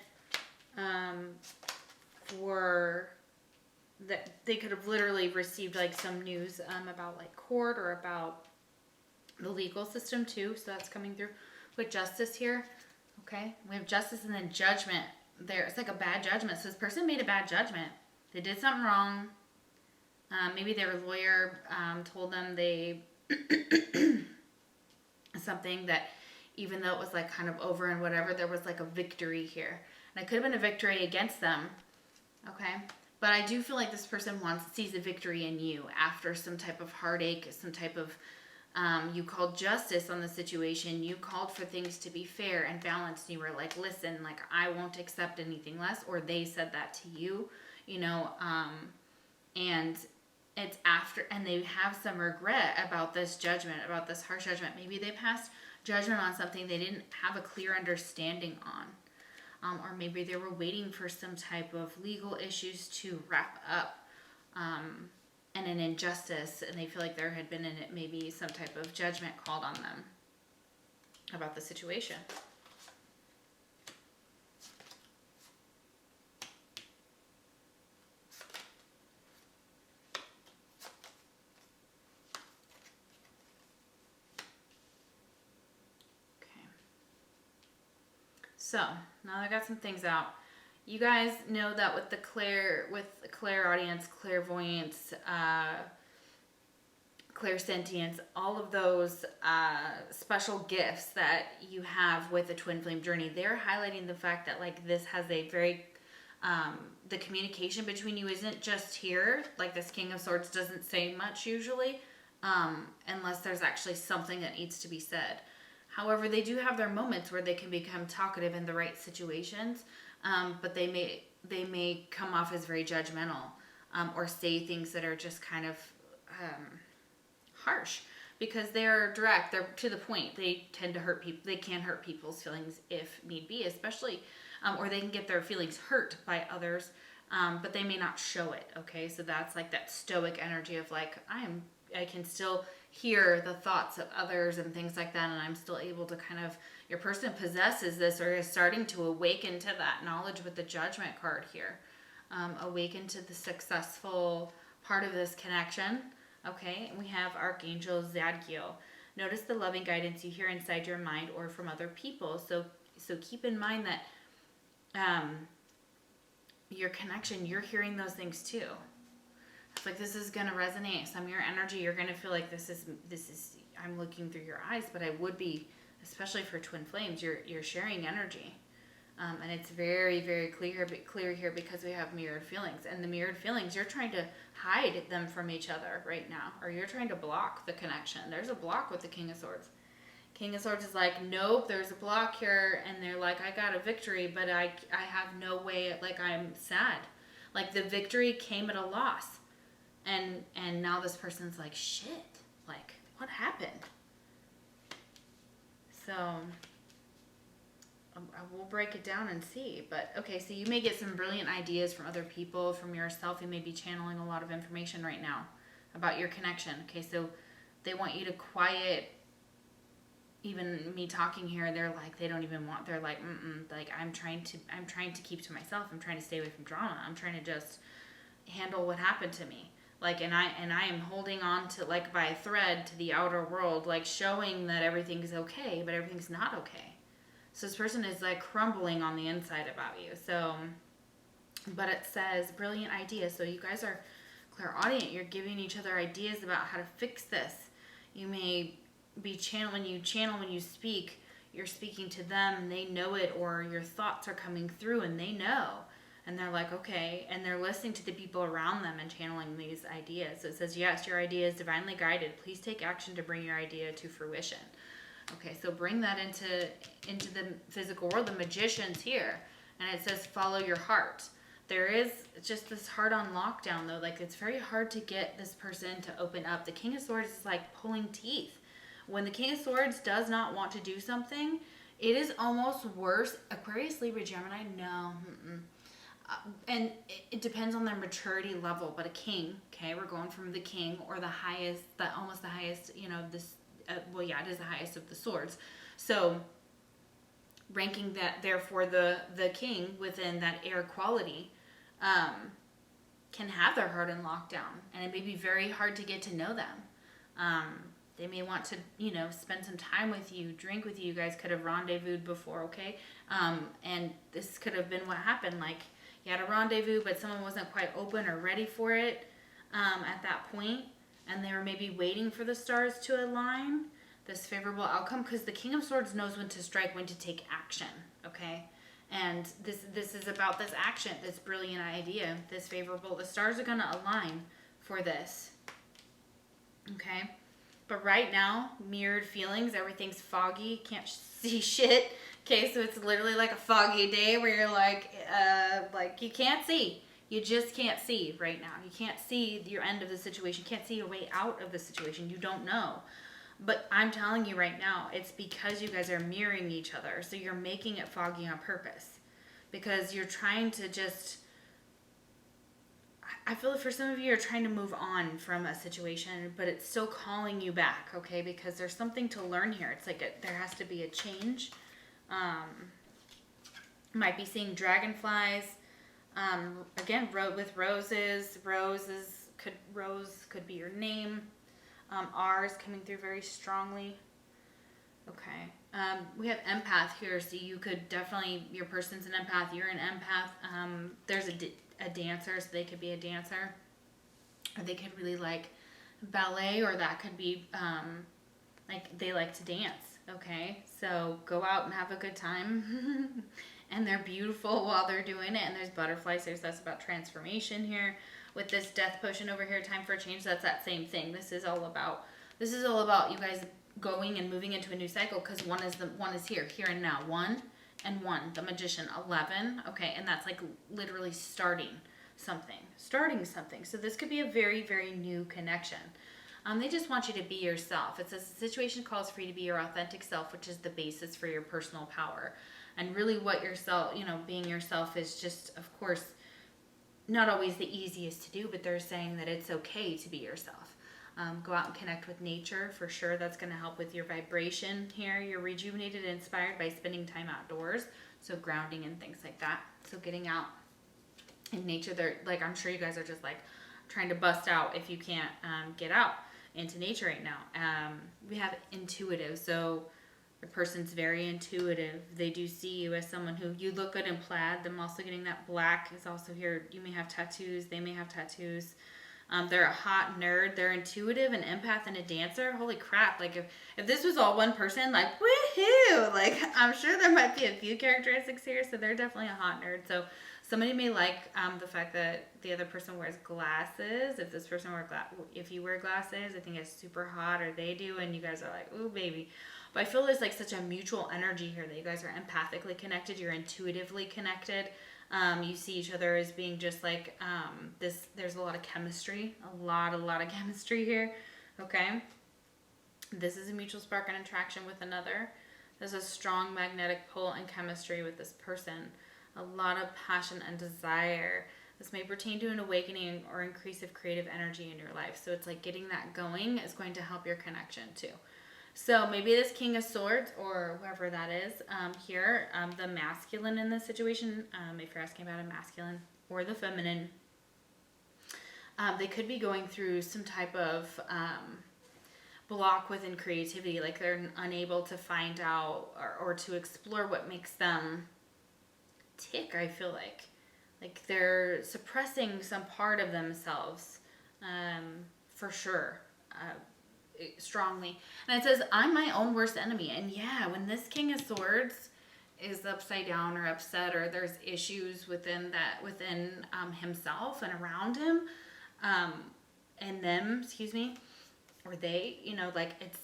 Speaker 1: for that they could have literally received like some news, about like court or about the legal system too. So that's coming through with justice here. Okay, we have justice and then judgment there. It's like a bad judgment. So this person made a bad judgment. They did something wrong. Maybe their lawyer told them something that, even though it was like kind of over and whatever, there was like a victory here. And it could have been a victory against them. Okay. But I do feel like this person sees a victory in you after some type of heartache, some type of, you called justice on the situation. You called for things to be fair and balanced. You were like, listen, like, I won't accept anything less. Or they said that to you, you know, and it's after, and they have some regret about this judgment, about this harsh judgment. Maybe they passed judgment on something they didn't have a clear understanding on. Or maybe they were waiting for some type of legal issues to wrap up, and an injustice, and they feel like there had been in it maybe some type of judgment called on them about the situation. So now I got some things out. You guys know that with the clairaudience, clairvoyance, clairsentience, all of those special gifts that you have with the twin flame journey, they're highlighting the fact that like this has a very the communication between you isn't just here. Like this King of Swords doesn't say much usually, unless there's actually something that needs to be said. However, they do have their moments where they can become talkative in the right situations, but they may come off as very judgmental, or say things that are just kind of harsh, because they're direct, they're to the point. They tend to hurt people. They can hurt people's feelings if need be, especially, or they can get their feelings hurt by others, but they may not show it. Okay, so that's like that stoic energy of like, I can still hear the thoughts of others and things like that, and I'm still able to kind of, your person possesses this or is starting to awaken to that knowledge with the Judgment card here. Awaken to the successful part of this connection. Okay, and we have Archangel Zadkiel. Notice the loving guidance you hear inside your mind or from other people. So keep in mind that your connection, you're hearing those things too. It's like this is going to resonate. Some of your energy, you're going to feel like this is I'm looking through your eyes, but I would be, especially for twin flames, you're sharing energy. And it's very, very clear here because we have mirrored feelings. And the mirrored feelings, you're trying to hide them from each other right now, or you're trying to block the connection. There's a block with the King of Swords. King of Swords is like, nope, there's a block here, and they're like, I got a victory, but I have no way, like, I'm sad. Like, the victory came at a loss. And now this person's like, shit, like, what happened? So I will break it down and see. But okay, so you may get some brilliant ideas from other people, from yourself. You may be channeling a lot of information right now about your connection. Okay, so they want you to quiet. Even me talking here, they're like, they don't even want, they're like, like, I'm trying to keep to myself. I'm trying to stay away from drama. I'm trying to just handle what happened to me. Like, and I am holding on to, like, by a thread to the outer world, like, showing that everything's okay, but everything's not okay. So this person is, like, crumbling on the inside about you. So, but it says brilliant ideas. So you guys are clairaudient. You're giving each other ideas about how to fix this. You may be when you speak, you're speaking to them and they know it, or your thoughts are coming through and they know. And they're like, okay. And they're listening to the people around them and channeling these ideas. So it says, yes, your idea is divinely guided. Please take action to bring your idea to fruition. Okay, so bring that into the physical world. The Magician's here. And it says, follow your heart. There is just this heart on lockdown, though. Like, it's very hard to get this person to open up. The King of Swords is like pulling teeth. When the King of Swords does not want to do something, it is almost worse. Aquarius, Libra, Gemini, no. And it depends on their maturity level. But a king, okay, we're going from the king or the highest, almost the highest, you know, this, well, yeah, it is the highest of the swords. So ranking that, therefore, the king within that air quality can have their heart in lockdown. And it may be very hard to get to know them. They may want to, you know, spend some time with you, drink with you. You guys could have rendezvoused before, okay? And this could have been what happened. Like, you had a rendezvous, but someone wasn't quite open or ready for it at that point. And they were maybe waiting for the stars to align, this favorable outcome. Because the King of Swords knows when to strike, when to take action, okay? And this is about this action, this brilliant idea, this favorable. The stars are going to align for this, okay? But right now, mirrored feelings, everything's foggy, can't see shit. Okay, so it's literally like a foggy day where you're like you can't see. You just can't see right now. You can't see your end of the situation. You can't see your way out of the situation. You don't know. But I'm telling you right now, it's because you guys are mirroring each other. So you're making it foggy on purpose. Because you're trying to just... I feel like for some of you, you're trying to move on from a situation, but it's still calling you back, okay? Because there's something to learn here. It's like there has to be a change. Might be seeing dragonflies. Again, with roses. Rose could be your name. R is coming through very strongly. Okay. We have empath here, so you could definitely, your person's an empath, you're an empath. There's a dancer, so they could be a dancer. Or they could really like ballet, or that could be like they like to dance, okay? So go out and have a good time. And they're beautiful while they're doing it. And there's butterflies. That's about transformation here. With this death potion over here, time for a change, that's that same thing. This is all about you guys going and moving into a new cycle, because one is here and now. 1 and 1, the Magician. 11, okay, and that's like literally starting something. So this could be a very, very new connection. They just want you to be yourself. It says the situation calls for you to be your authentic self, which is the basis for your personal power. And really what yourself, you know, being yourself is just, of course, not always the easiest to do, but they're saying that it's okay to be yourself. Go out and connect with nature for sure. That's going to help with your vibration here. You're rejuvenated and inspired by spending time outdoors. So grounding and things like that. So getting out in nature. They're like, I'm sure you guys are just like trying to bust out if you can't get out into nature right now. We have intuitive. So the person's very intuitive. They do see you as someone who, you look good in plaid. Them also getting that black is also here. You may have tattoos. They may have tattoos. They're a hot nerd. They're intuitive, an empath, and a dancer. Holy crap. Like, if this was all one person, like, woohoo! Like, I'm sure there might be a few characteristics here, so they're definitely a hot nerd. So somebody may like the fact that the other person wears glasses. If this person if you wear glasses, I think it's super hot, or they do, and you guys are like, ooh, baby. But I feel there's like such a mutual energy here that you guys are empathically connected. You're intuitively connected. You see each other as being just like this. There's a lot of chemistry, a lot of chemistry here. Okay. This is a mutual spark and attraction with another. There's a strong magnetic pull and chemistry with this person. A lot of passion and desire. This may pertain to an awakening or increase of creative energy in your life. So it's like getting that going is going to help your connection too. So maybe this King of Swords, or whoever that is, here, the masculine in this situation, if you're asking about a masculine or the feminine, they could be going through some type of block within creativity, like they're unable to find out or to explore what makes them tick, I feel like. Like they're suppressing some part of themselves, for sure. Strongly. And it says, I'm my own worst enemy. And yeah, when this King of Swords is upside down or upset, or there's issues within himself and around him, and them, excuse me, or they, you know, like it's,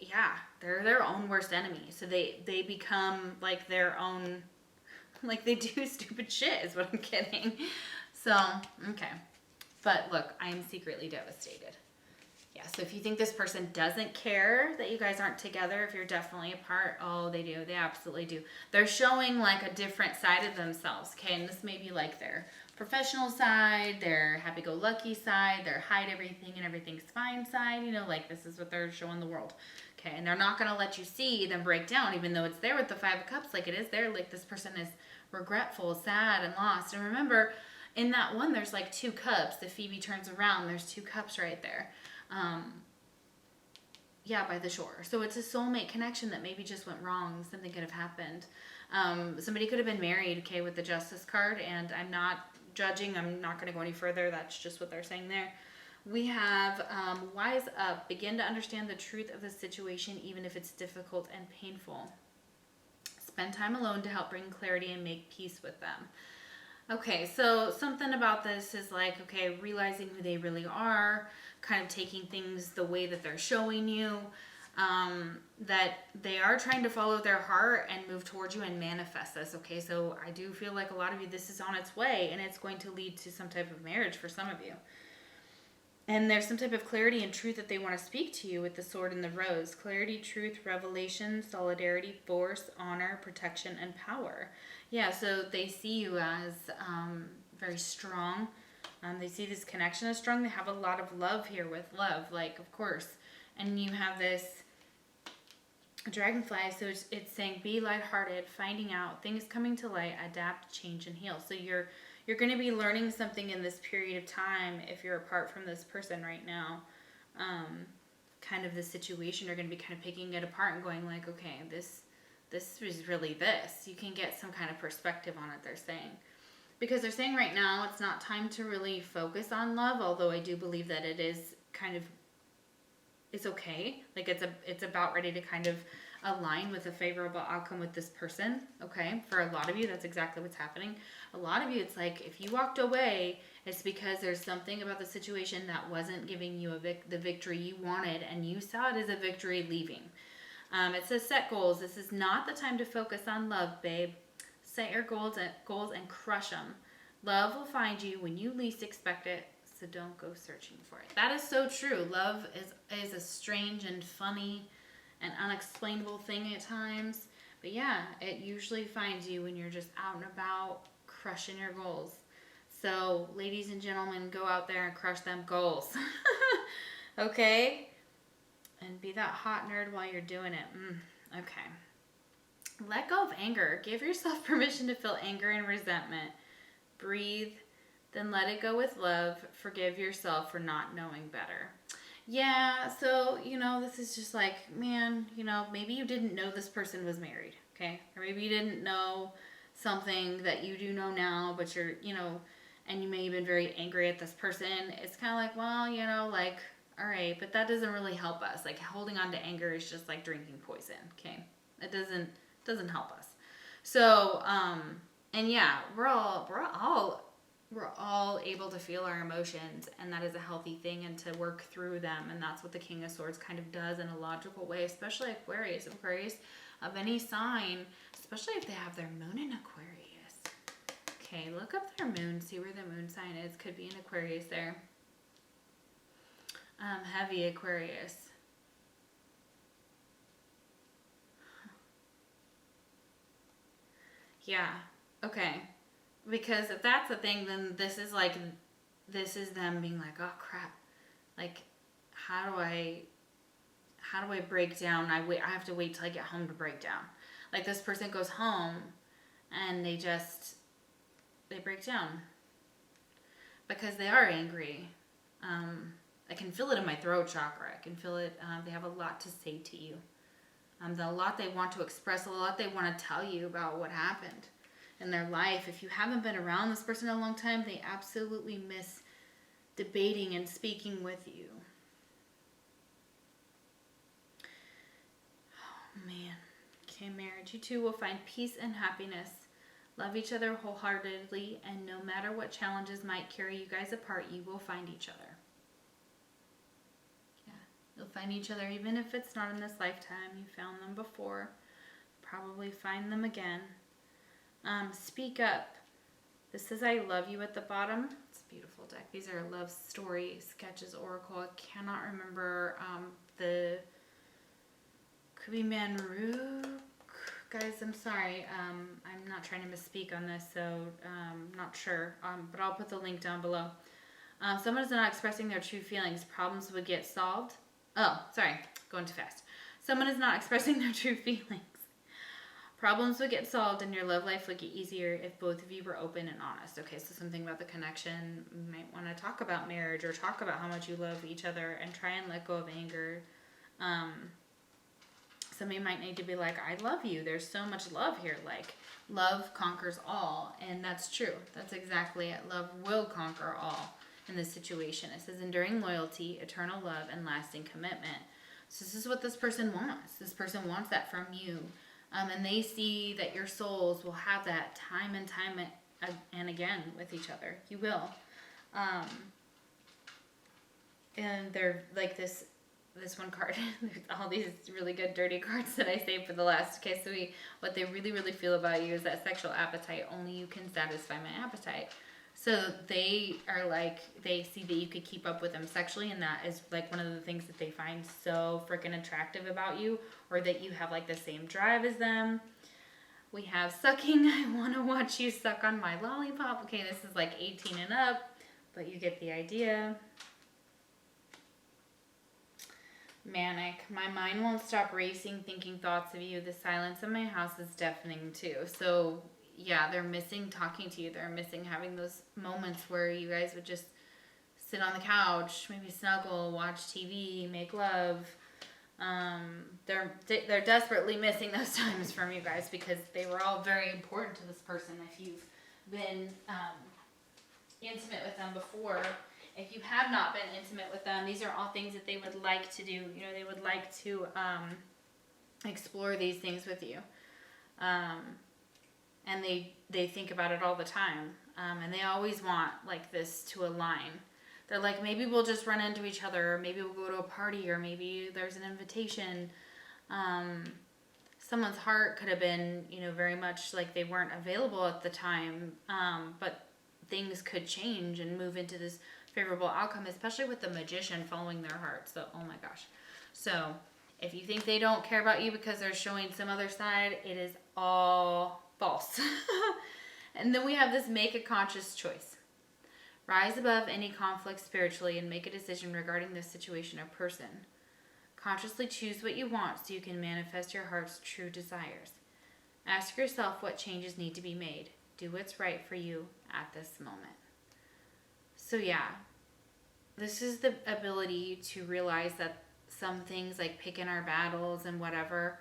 Speaker 1: yeah, they're their own worst enemy. So they become like their own, like they do stupid shit is what I'm getting. So, okay. But look, I am secretly devastated. Yeah, so if you think this person doesn't care that you guys aren't together, if you're definitely apart, oh, they do. They absolutely do. They're showing like a different side of themselves, okay? And this may be like their professional side, their happy-go-lucky side, their hide everything and everything's fine side. You know, like this is what they're showing the world, okay? And they're not going to let you see them break down, even though it's there with the Five of Cups. Like it is there. Like this person is regretful, sad, and lost. And remember, in that one, there's like 2 cups. The Phoebe turns around. There's 2 cups right there. Yeah, by the shore. So it's a soulmate connection that maybe just went wrong. Something could have happened. Somebody could have been married, okay, with the Justice card, and I'm not judging. I'm not going to go any further. That's just what they're saying there. We have wise up. Begin to understand the truth of the situation, even if it's difficult and painful. Spend time alone to help bring clarity and make peace with them. Okay, so something about this is like, okay, realizing who they really are, kind of taking things the way that they're showing you, that they are trying to follow their heart and move towards you and manifest this, okay? So I do feel like a lot of you, this is on its way, and it's going to lead to some type of marriage for some of you. And there's some type of clarity and truth that they want to speak to you with the Sword and the Rose. Clarity, truth, revelation, solidarity, force, honor, protection, and power. Yeah, so they see you as very strong. They see this connection as strong. They have a lot of love here with love, like, of course. And you have this dragonfly, so it's saying be lighthearted, finding out, things coming to light, adapt, change, and heal. So you're going to be learning something in this period of time if you're apart from this person right now. Kind of the situation, you're going to be kind of picking it apart and going like, okay, this is really this. You can get some kind of perspective on it, they're saying. Because they're saying right now it's not time to really focus on love, although I do believe that it is kind of, it's okay. Like it's about ready to kind of align with a favorable outcome with this person, okay? For a lot of you, that's exactly what's happening. A lot of you, it's like if you walked away, it's because there's something about the situation that wasn't giving you the victory you wanted, and you saw it as a victory leaving. It says set goals. This is not the time to focus on love, babe. Set your goals and crush them. Love will find you when you least expect it, so don't go searching for it. That is so true. Love is a strange and funny and unexplainable thing at times. But yeah, it usually finds you when you're just out and about crushing your goals. So, ladies and gentlemen, go out there and crush them goals. Okay? And be that hot nerd while you're doing it. Okay. Let go of anger. Give yourself permission to feel anger and resentment. Breathe. Then let it go with love. Forgive yourself for not knowing better. Yeah, so, this is just like, man, maybe you didn't know this person was married, okay? Or maybe you didn't know something that you do know now, but you're, and you may have been very angry at this person. It's kind of like, well, like, all right, but that doesn't really help us. Like, holding on to anger is just like drinking poison, okay? It doesn't help us. So, and yeah, we're all able to feel our emotions, and that is a healthy thing, and to work through them. And that's what the King of Swords kind of does in a logical way, especially Aquarius of any sign, especially if they have their moon in Aquarius. Okay, look up their moon, see where the moon sign is. Could be in Aquarius there. Heavy Aquarius. Yeah, okay. Because if that's the thing, then this is them being like, oh crap, like how do I break down? I have to wait till I get home to break down. Like this person goes home and they break down because they are angry. I can feel it in my throat chakra. I can feel it. They have a lot to say to you. A lot they want to express, a lot they want to tell you about what happened in their life. If you haven't been around this person in a long time, they absolutely miss debating and speaking with you. Oh man. Okay, marriage. You two will find peace and happiness. Love each other wholeheartedly, and no matter what challenges might carry you guys apart, you will find each other. Yeah, you'll find each other even if it's not in this lifetime. You found them before. Probably find them again. Speak up. This says I love you at the bottom. It's a beautiful deck. These are Lovestory sketches Oracle. I cannot remember the could be Manrook. Guys, I'm sorry. I'm not trying to misspeak on this, so not sure. But I'll put the link down below. Someone is not expressing their true feelings. Problems would get solved. Oh, sorry. Going too fast. Someone is not expressing their true feelings. Problems would get solved and your love life would get easier if both of you were open and honest. Okay, so something about the connection. You might want to talk about marriage or talk about how much you love each other and try and let go of anger. Somebody might need to be like, I love you. There's so much love here. Like, love conquers all. And that's true. That's exactly it. Love will conquer all in this situation. It says enduring loyalty, eternal love, and lasting commitment. So this is what this person wants. This person wants that from you. And they see that your souls will have that time and time and again with each other. You will. And they're like this one card. There's all these really good dirty cards that I saved for the last. Okay, so what they really, really feel about you is that sexual appetite. Only you can satisfy my appetite. So they are like, they see that you could keep up with them sexually, and that is like one of the things that they find so freaking attractive about you, or that you have like the same drive as them. We have sucking. I want to watch you suck on my lollipop. Okay, this is like 18 and up, but you get the idea. Manic. My mind won't stop racing, thinking thoughts of you. The silence in my house is deafening too. So yeah, they're missing talking to you. They're missing having those moments where you guys would just sit on the couch, maybe snuggle, watch TV, make love. They're desperately missing those times from you guys because they were all very important to this person. If you've been intimate with them before, if you have not been intimate with them, these are all things that they would like to do. You know, they would like to explore these things with you. And they think about it all the time. And they always want like this to align. They're like, maybe we'll just run into each other, or maybe we'll go to a party, or maybe there's an invitation. Someone's heart could have been, you know, very much like they weren't available at the time. But things could change and move into this favorable outcome, especially with the Magician following their heart. So, oh my gosh. So, if you think they don't care about you because they're showing some other side, it is all false. And then we have this make a conscious choice. Rise above any conflict spiritually and make a decision regarding this situation or person. Consciously choose what you want so you can manifest your heart's true desires. Ask yourself what changes need to be made. Do what's right for you at this moment. So yeah, this is the ability to realize that some things like picking our battles and whatever,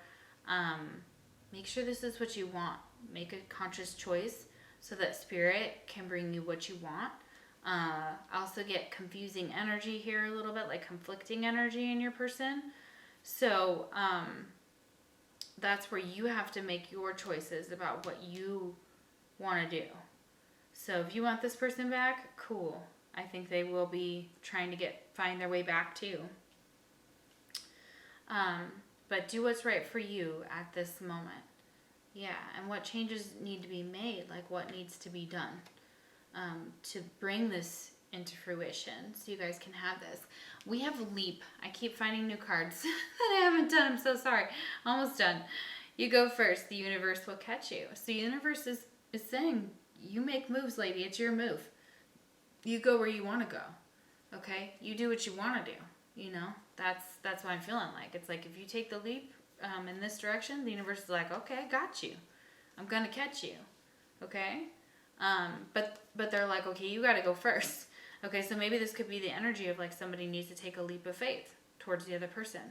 Speaker 1: make sure this is what you want. Make a conscious choice so that spirit can bring you what you want. Also get confusing energy here a little bit, like conflicting energy in your person. So that's where you have to make your choices about what you want to do. So if you want this person back, cool. I think they will be trying to find their way back too. But do what's right for you at this moment. Yeah, and what changes need to be made, like what needs to be done to bring this into fruition so you guys can have this. We have Leap. I keep finding new cards that I haven't done. I'm so sorry. Almost done. You go first. The universe will catch you. So the universe is saying, you make moves, lady. It's your move. You go where you want to go. Okay? You do what you want to do. You know? That's what I'm feeling like. It's like if you take the leap in this direction, the universe is like, okay, I got you. I'm going to catch you. Okay? But they're like, okay, you got to go first. Okay, so maybe this could be the energy of like somebody needs to take a leap of faith towards the other person.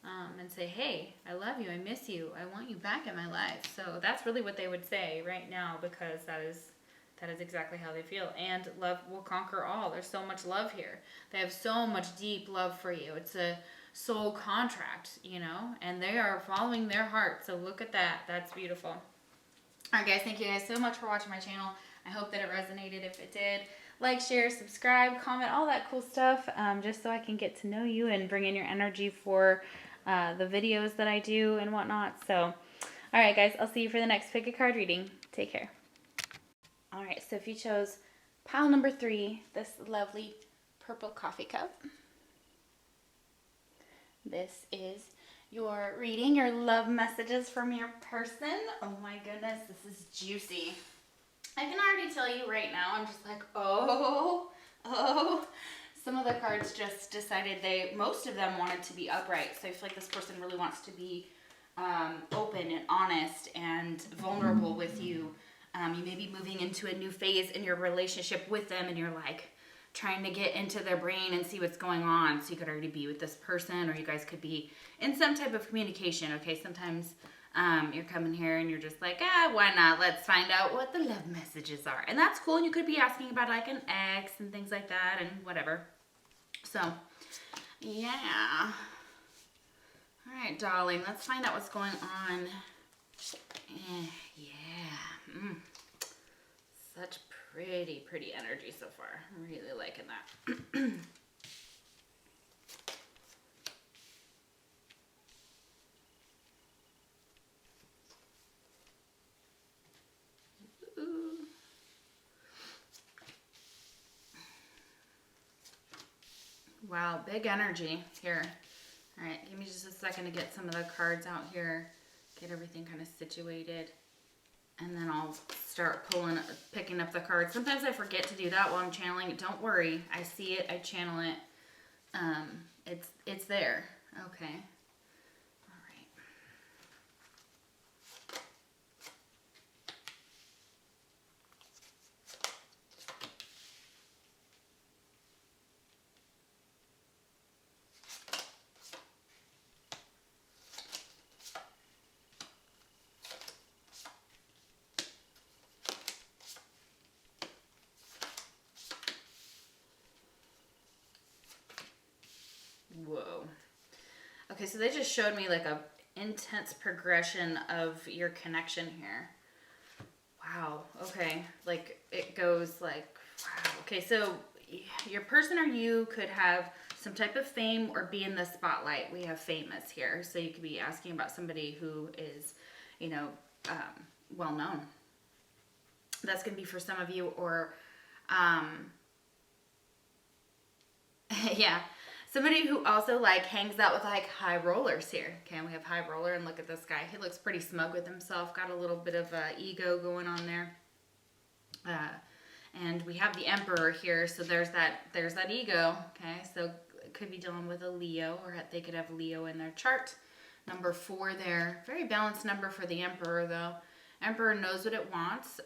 Speaker 1: And say, hey, I love you, I miss you, I want you back in my life. So that's really what they would say right now, because that is exactly how they feel. And love will conquer all. There's so much love here. They have so much deep love for you. It's a soul contract, you know, and they are following their heart. So look at that. That's beautiful. All right, guys. Thank you guys so much for watching my channel. I hope that it resonated. If it did, like, share, subscribe, comment, all that cool stuff, just so I can get to know you and bring in your energy for the videos that I do and whatnot. So, all right, guys. I'll see you for the next pick a card reading. Take care. All right. So if you chose pile number 3, this lovely purple coffee cup, this is your reading, your love messages from your person. Oh my goodness, this is juicy. I can already tell you right now, I'm just like, oh. Some of the cards just decided most of them wanted to be upright. So I feel like this person really wants to be open and honest and vulnerable with you. You may be moving into a new phase in your relationship with them, and you're like, trying to get into their brain and see what's going on. So you could already be with this person, or you guys could be in some type of communication. Okay, sometimes you're coming here and you're just like, why not? Let's find out what the love messages are. And that's cool. And you could be asking about like an ex and things like that and whatever. So, yeah. All right, darling, let's find out what's going on. Such pretty energy so far. I'm really liking that. Wow, big energy here. All right, give me just a second to get some of the cards out here, get everything kind of situated, and then I'll start picking up the cards. Sometimes I forget to do that while I'm channeling it. Don't worry, I see it, I channel it. It's there. Okay. All right. Whoa. Okay, so they just showed me like a intense progression of your connection here. Wow. Okay. Like it goes like, wow. Okay, so your person or you could have some type of fame or be in the spotlight. We have famous here. So you could be asking about somebody who is, you know, well known. That's going to be for some of you, or yeah. Somebody who also like hangs out with like high rollers here. Okay, we have high roller, and look at this guy. He looks pretty smug with himself. Got a little bit of ego going on there. And we have the Emperor here, so there's that ego. Okay, so it could be dealing with a Leo, or they could have Leo in their chart. Number 4 there. Very balanced number for the Emperor though. Emperor knows what it wants,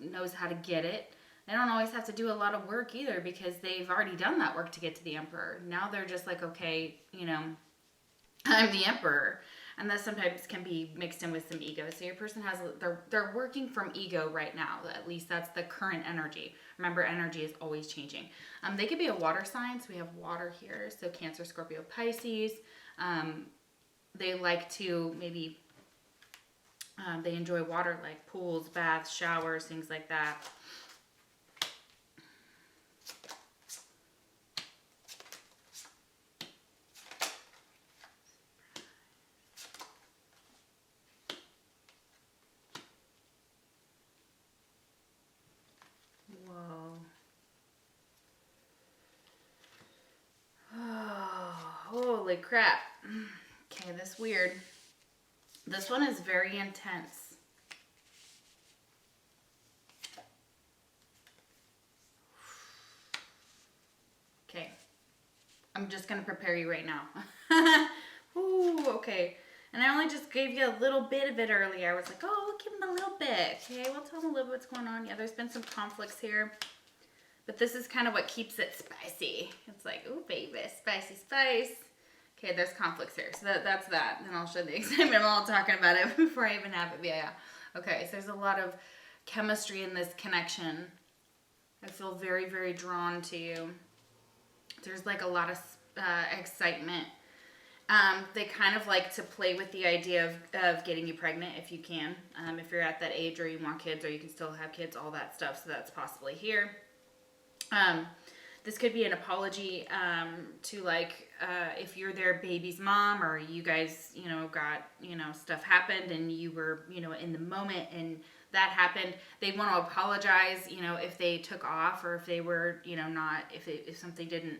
Speaker 1: knows how to get it. They don't always have to do a lot of work either, because they've already done that work to get to the Emperor. Now they're just like, okay, you know, I'm the Emperor. And that sometimes can be mixed in with some ego. So your person they're working from ego right now. At least that's the current energy. Remember, energy is always changing. They could be a water sign. So we have water here. So Cancer, Scorpio, Pisces. They like to maybe, they enjoy water, like pools, baths, showers, things like that. Holy crap. Okay, this weird. This one is very intense. Okay. I'm just going to prepare you right now. Ooh, okay. And I only just gave you a little bit of it earlier. I was like, oh, we'll give him a little bit. Okay, we'll tell him a little bit what's going on. Yeah, there's been some conflicts here. But this is kind of what keeps it spicy. It's like, ooh, baby, spicy spice. Okay, there's conflicts here. So that's that. Then I'll show the excitement. I'm all talking about it before I even have it. Yeah. Okay, so there's a lot of chemistry in this connection. I feel very, very drawn to you. There's like a lot of excitement. They kind of like to play with the idea of getting you pregnant if you can. If you're at that age or you want kids or you can still have kids, all that stuff. So that's possibly here. This could be an apology to like if you're their baby's mom or you guys, you know, got, you know, stuff happened and you were, you know, in the moment and that happened. They want to apologize, you know, if they took off or if they were, you know, not, if something didn't,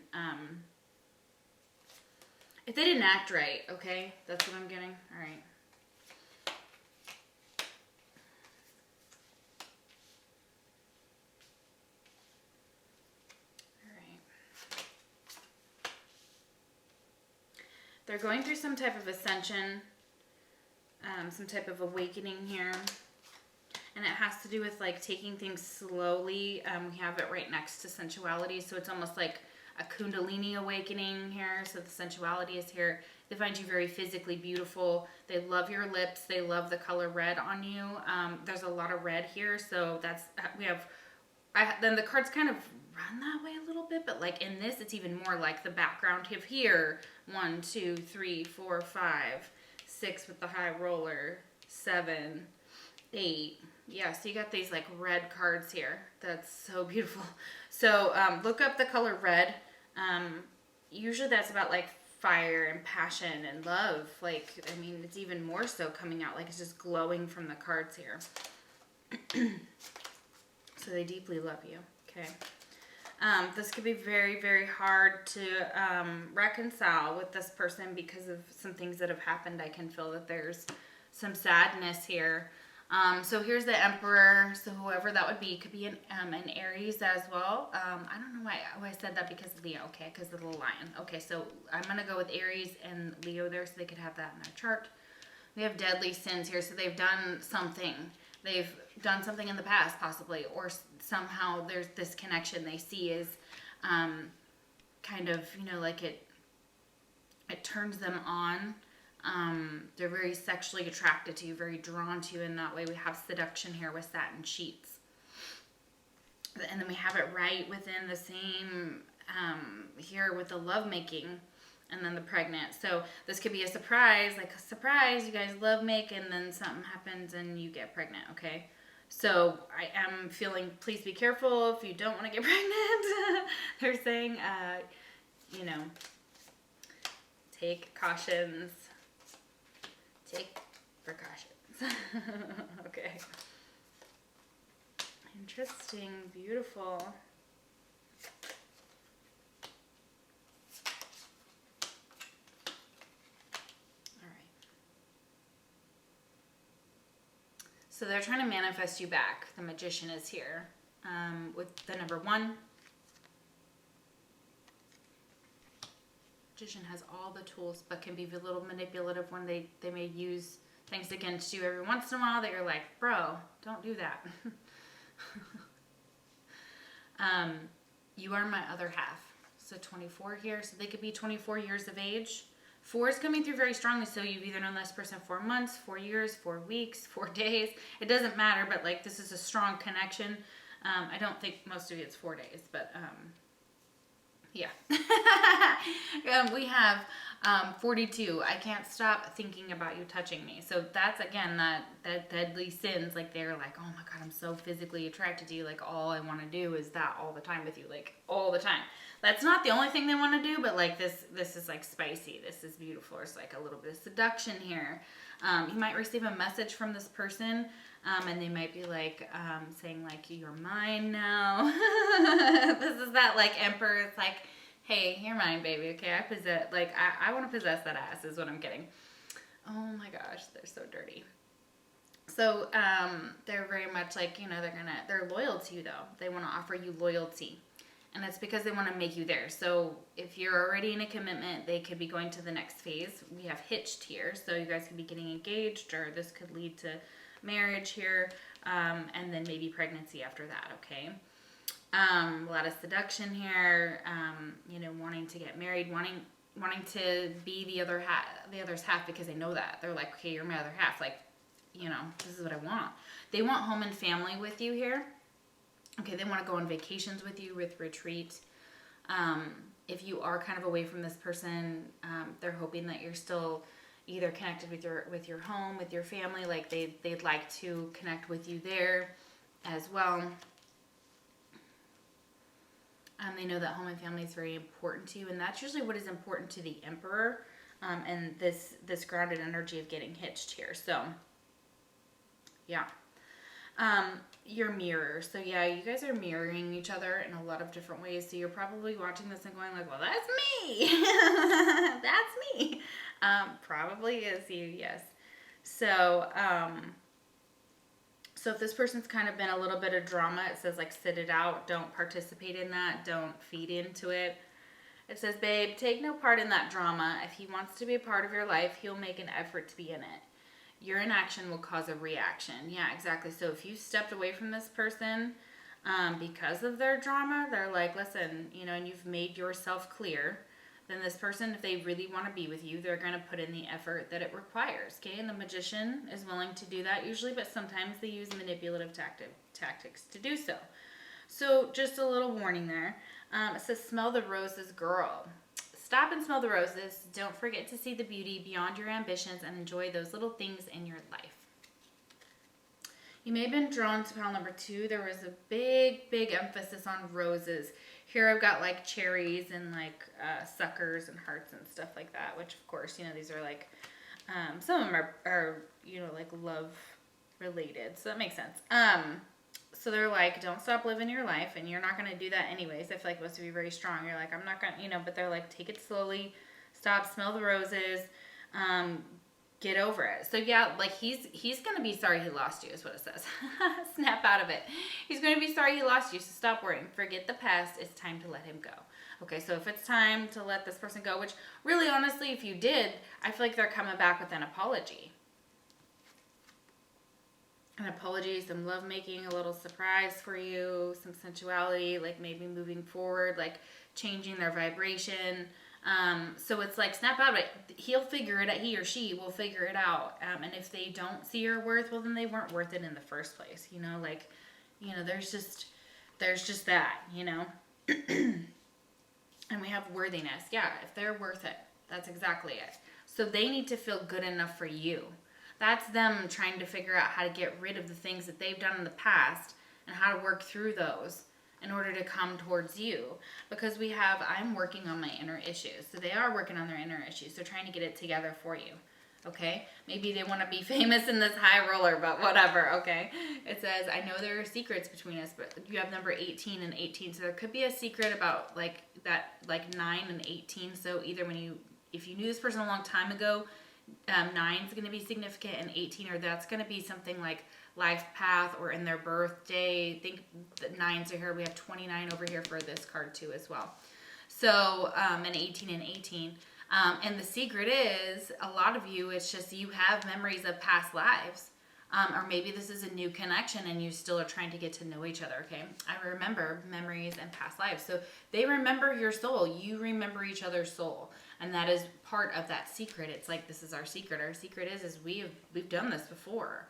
Speaker 1: if they didn't act right, okay? That's what I'm getting. All right. All right. They're going through some type of ascension, some type of awakening here. And it has to do with like taking things slowly. We have it right next to sensuality. So it's almost like a kundalini awakening here. So the sensuality is here. They find you very physically beautiful. They love your lips. They love the color red on you. There's a lot of red here. So that's, we have, then the cards kind of run that way a little bit. But like in this, it's even more like the background of here. 1, 2, 3, 4, 5, 6 with the high roller, 7, 8. Yeah, so you got these like red cards here. That's so beautiful. So look up the color red. Usually that's about like fire and passion and love. Like, I mean, it's even more so coming out. Like it's just glowing from the cards here. So they deeply love you. Okay. This could be very, very hard to reconcile with this person because of some things that have happened. I can feel that there's some sadness here. So here's the Emperor. So whoever that would be, could be an Aries as well. I don't know why I said that because of Leo. Okay, because of the lion. Okay, so I'm going to go with Aries and Leo there so they could have that in their chart. We have deadly sins here. So they've done something. They've done something in the past possibly, or somehow there's this connection they see is kind of, you know, like it turns them on. They're very sexually attracted to you, very drawn to you in that way. We have seduction here with satin sheets. And then we have it right within the same here with the lovemaking and then the pregnant. So this could be a surprise, like a surprise, you guys love make and then something happens and you get pregnant, okay? So I am feeling, please be careful if you don't want to get pregnant. They're saying, you know, take cautions. Take precautions. Okay. Interesting. Beautiful. All right. So they're trying to manifest you back. The Magician is here with the number 1. Magician has all the tools, but can be a little manipulative when they may use things against you every once in a while that you're like, bro, don't do that. You are my other half. So 24 here. So they could be 24 years of age. 4 is coming through very strongly. So you've either known this person 4 months, 4 years, 4 weeks, 4 days. It doesn't matter, but like this is a strong connection. I don't think most of you it's 4 days, but yeah. We have 42. I can't stop thinking about you touching me. So that's, again, that deadly sins. Like, they're like, oh my God, I'm so physically attracted to you. Like, all I want to do is that all the time with you. Like, all the time. That's not the only thing they want to do, but like this is like spicy. This is beautiful. It's like a little bit of seduction here. You might receive a message from this person. And they might be like, saying like, you're mine now. This is that like Emperor. It's like, hey, you're mine, baby. Okay, I want to possess that ass is what I'm getting. Oh my gosh, they're so dirty. So, they're very much like, you know, they're loyal to you though. They want to offer you loyalty. And that's because they want to make you there. So if you're already in a commitment, they could be going to the next phase. We have hitched here. So you guys could be getting engaged, or this could lead to marriage here, and then maybe pregnancy after that, okay? A lot of seduction here, you know, wanting to get married, wanting to be the other's half, because they know that. They're like, okay, you're my other half. Like, you know, this is what I want. They want home and family with you here. Okay, they want to go on vacations with you, with retreat. If you are kind of away from this person, they're hoping that you're still either connected with your home, with your family, like they'd like to connect with you there as well. They know that home and family is very important to you, and that's usually what is important to the Emperor, and this grounded energy of getting hitched here. So, yeah. Your mirror. So yeah, you guys are mirroring each other in a lot of different ways. So you're probably watching this and going like, well, that's me. That's me. Probably is you, yes. So, so if this person's kind of been a little bit of drama, it says like sit it out. Don't participate in that. Don't feed into it. It says, babe, take no part in that drama. If he wants to be a part of your life, he'll make an effort to be in it. Your inaction will cause a reaction. Yeah, exactly. So if you stepped away from this person because of their drama, they're like, listen, you know, and you've made yourself clear, then this person, if they really want to be with you, they're going to put in the effort that it requires. Okay, and the Magician is willing to do that usually, but sometimes they use manipulative tactics to do so. So just a little warning there. It says, smell the roses, girl. Stop and smell the roses. Don't forget to see the beauty beyond your ambitions and enjoy those little things in your life. You may have been drawn to pile number 2. There was a big emphasis on roses. Here I've got like cherries and like suckers and hearts and stuff like that, which of course, you know, these are like, some of them are, you know, like love related. So that makes sense. So they're like, don't stop living your life, and you're not going to do that anyways. I feel like it was to be very strong. You're like, I'm not going to, you know, but they're like, take it slowly, stop, smell the roses, get over it. So yeah, like he's going to be sorry he lost you is what it says. Snap out of it. He's going to be sorry he lost you, so stop worrying. Forget the past. It's time to let him go. Okay, so if it's time to let this person go, which really honestly, if you did, I feel like they're coming back with an apology. An apology, some lovemaking, a little surprise for you, some sensuality, like maybe moving forward, like changing their vibration. So it's like, snap out of it. He'll figure it out. He or she will figure it out. And if they don't see your worth, well, then they weren't worth it in the first place. You know, like, you know, there's just that, you know. And we have worthiness. Yeah, if they're worth it, that's exactly it. So they need to feel good enough for you. That's them trying to figure out how to get rid of the things that they've done in the past and how to work through those in order to come towards you. Because I'm working on my inner issues. So they are working on their inner issues. They're trying to get it together for you. Okay? Maybe they want to be famous in this high roller, but whatever. Okay? It says, I know there are secrets between us, but you have number 18 and 18. So there could be a secret about like that, like 9 and 18. So either if you knew this person a long time ago, 9 is going to be significant, and 18, or that's going to be something like life path or in their birthday. Think that 9s are here. We have 29 over here for this card too as well. So, and 18 and 18. And the secret is, a lot of you, it's just you have memories of past lives. Or maybe this is a new connection and you still are trying to get to know each other, okay? I remember memories and past lives. So they remember your soul. You remember each other's soul. And that is part of that secret. It's like, this is our secret. Our secret is we've done this before.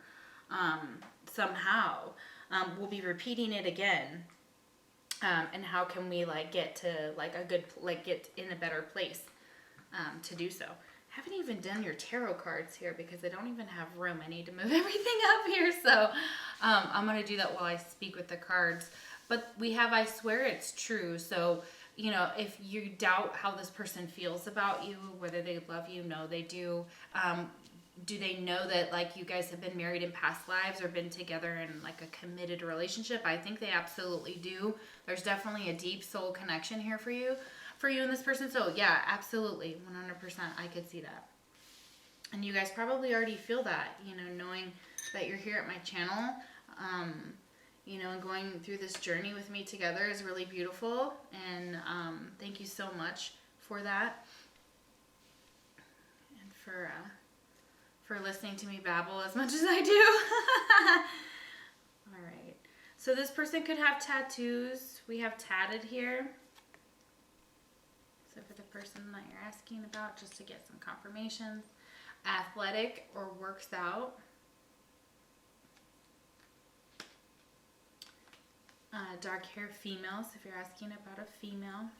Speaker 1: Somehow. We'll be repeating it again. And how can we like get to like a good, like get in a better place to do so. Haven't even done your tarot cards here because I don't even have room. I need to move everything up here. So I'm going to do that while I speak with the cards. But we have, I swear it's true. So, you know, if you doubt how this person feels about you, whether they love you, no, they do. Do they know that like you guys have been married in past lives or been together in like a committed relationship? I think they absolutely do. There's definitely a deep soul connection here for you and this person. So yeah, absolutely, 100%, I could see that. And you guys probably already feel that, you know, knowing that you're here at my channel, you know, and going through this journey with me together is really beautiful. And thank you so much for that. And for listening to me babble as much as I do. All right. So this person could have tattoos. We have tatted here. So for the person that you're asking about, just to get some confirmations. Athletic or works out. Dark hair females, if you're asking about a female.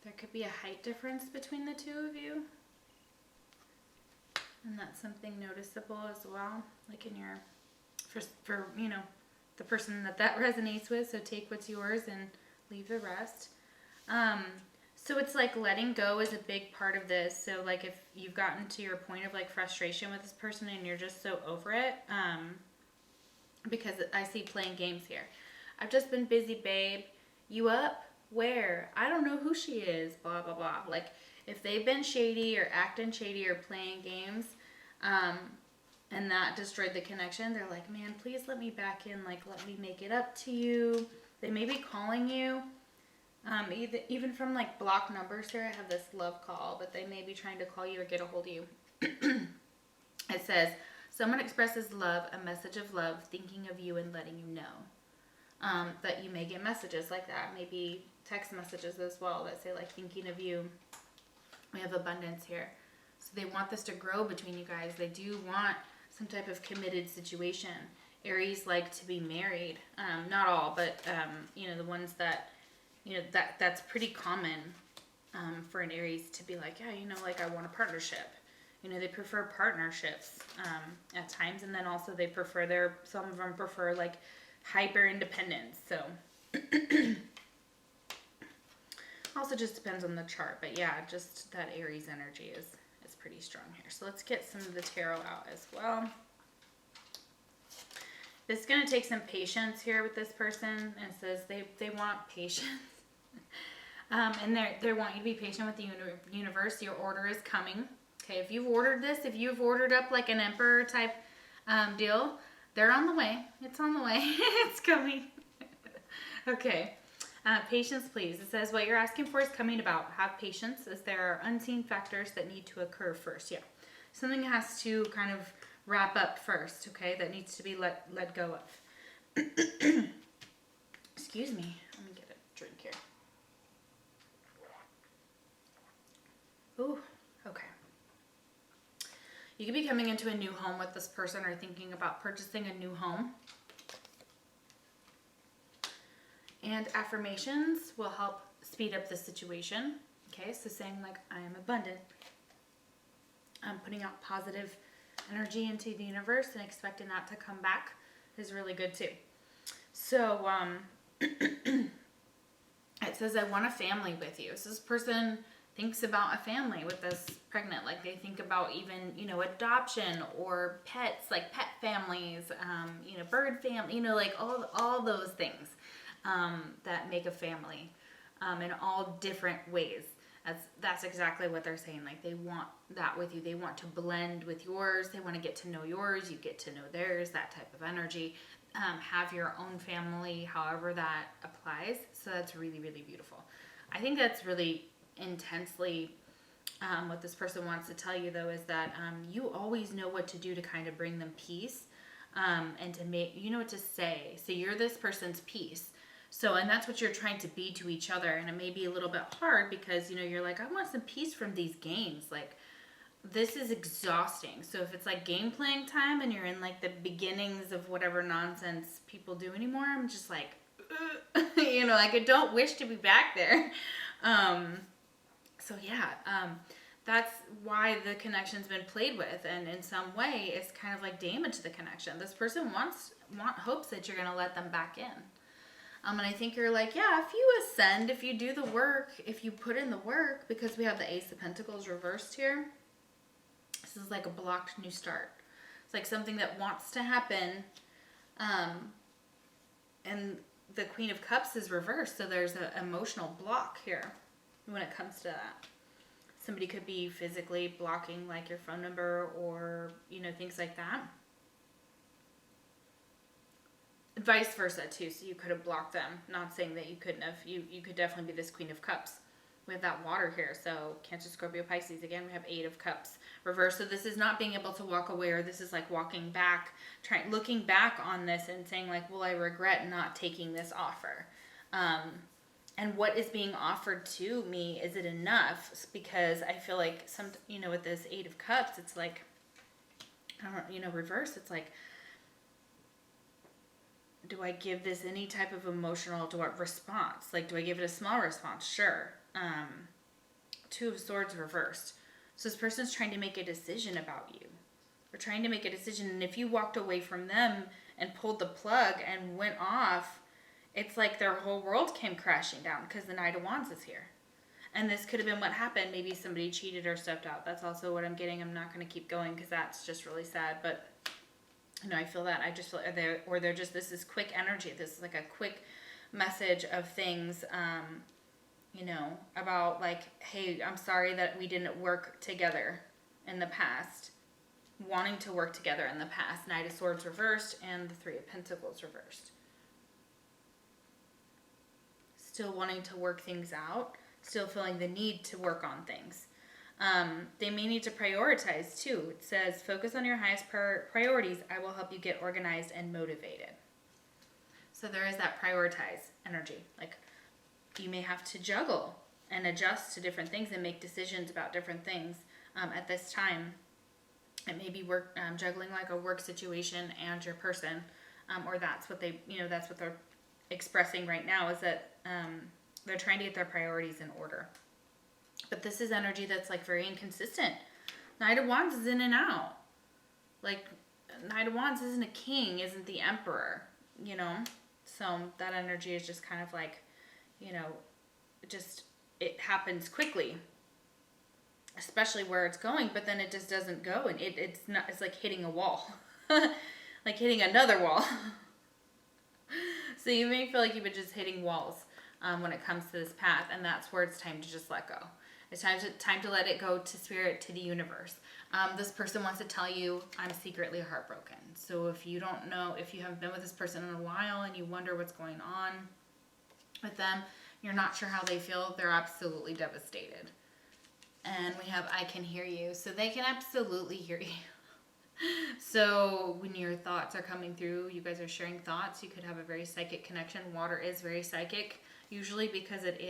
Speaker 1: There could be a height difference between the two of you. And that's something noticeable as well, like in your, for you know, the person that resonates with. So take what's yours and leave the rest. So it's like letting go is a big part of this. So like if you've gotten to your point of like frustration with this person and you're just so over it, because I see playing games here. I've just been busy, babe. You up? Where? I don't know who she is, blah, blah, blah. Like if they've been shady or acting shady or playing games, and that destroyed the connection, they're like, man, please let me back in. Like, let me make it up to you. They may be calling you. Even from like block numbers here, I have this love call, but they may be trying to call you or get a hold of you. It says, someone expresses love, a message of love, thinking of you and letting you know. That you may get messages like that. Maybe text messages as well that say like thinking of you. We have abundance here. So they want this to grow between you guys. They do want some type of committed situation. Aries like to be married. Not all, but you know, the ones that, you know, that's pretty common for an Aries to be like, yeah, you know, like I want a partnership. You know, they prefer partnerships at times, and then also they prefer some of them prefer like hyper independence. So also just depends on the chart, but yeah, just that Aries energy is pretty strong here. So let's get some of the tarot out as well. This is going to take some patience here with this person, and it says they want patience. And they want you to be patient with the universe. Your order is coming. Okay, if you've ordered this, if you've ordered up like an emperor type deal, they're on the way. It's on the way. It's coming. Okay. Patience, please. It says what you're asking for is coming about. Have patience, as there are unseen factors that need to occur first. Yeah. Something has to kind of wrap up first, okay? That needs to be let go of. Excuse me. Let me get a drink here. Ooh, okay. You could be coming into a new home with this person or thinking about purchasing a new home. And affirmations will help speed up the situation. Okay, so saying like, I am abundant. Putting out positive energy into the universe and expecting that to come back is really good too. So it says, I want a family with you. So this person thinks about a family with this pregnant. Like they think about even, you know, adoption or pets, like pet families, you know, bird family, you know, like all those things. That make a family in all different ways. That's exactly what they're saying. Like they want that with you. They want to blend with yours. They want to get to know yours. You get to know theirs, that type of energy. Have your own family, however that applies. So that's really, really beautiful. I think that's really intensely what this person wants to tell you, though, is that you always know what to do to kind of bring them peace and to make, you know what to say. So you're this person's peace. So, and that's what you're trying to be to each other. And it may be a little bit hard because, you know, you're like, I want some peace from these games. Like, this is exhausting. So if it's like game playing time and you're in like the beginnings of whatever nonsense people do anymore, I'm just like, you know, like I don't wish to be back there. So yeah, that's why the connection's been played with. And in some way, it's kind of like damaged the connection. This person hopes that you're going to let them back in. And I think you're like, yeah, if you ascend, if you do the work, if you put in the work, because we have the Ace of Pentacles reversed here. This is like a blocked new start. It's like something that wants to happen. And the Queen of Cups is reversed. So there's an emotional block here when it comes to that. Somebody could be physically blocking like your phone number or, you know, things like that. Vice versa too, so you could have blocked them. Not saying that you couldn't have. You could definitely be this Queen of Cups. We have that water here, so Cancer, Scorpio, Pisces. Again, we have 8 of Cups reversed. So this is not being able to walk away, or this is like walking back, looking back on this and saying like, well, I regret not taking this offer. And what is being offered to me, is it enough? Because I feel like you know, with this 8 of Cups, it's like, I don't, you know, reverse. It's like, do I give this any type of emotional response? Like, do I give it a small response? Sure. Two of Swords reversed. So this person's trying to make a decision about you. Or trying to make a decision. And if you walked away from them and pulled the plug and went off, it's like their whole world came crashing down because the Knight of Wands is here. And this could have been what happened. Maybe somebody cheated or stepped out. That's also what I'm getting. I'm not going to keep going because that's just really sad. But, you know, I feel that. I just feel, they're just, this is quick energy. This is like a quick message of things, you know, about like, hey, I'm sorry that we didn't work together in the past. Wanting to work together in the past. Knight of Swords reversed and the Three of Pentacles reversed. Still wanting to work things out. Still feeling the need to work on things. They may need to prioritize too. It says, focus on your highest priorities. I will help you get organized and motivated. So there is that prioritize energy. Like you may have to juggle and adjust to different things and make decisions about different things at this time. It may be juggling like a work situation and your person, or that's what they, you know, that's what they're expressing right now is that they're trying to get their priorities in order. But this is energy that's like very inconsistent. Knight of Wands is in and out. Like Knight of Wands isn't a king, isn't the emperor, you know? So that energy is just kind of like, you know, it happens quickly, especially where it's going, but then it just doesn't go. And it's like hitting a wall, like hitting another wall. So you may feel like you've been just hitting walls when it comes to this path, and that's where it's time to just let go. It's time to let it go to spirit, to the universe. This person wants to tell you, I'm secretly heartbroken. So if you don't know, if you haven't been with this person in a while and you wonder what's going on with them, you're not sure how they feel, they're absolutely devastated. And we have, I can hear you. So they can absolutely hear you. So when your thoughts are coming through, you guys are sharing thoughts, you could have a very psychic connection. Water is very psychic, usually because it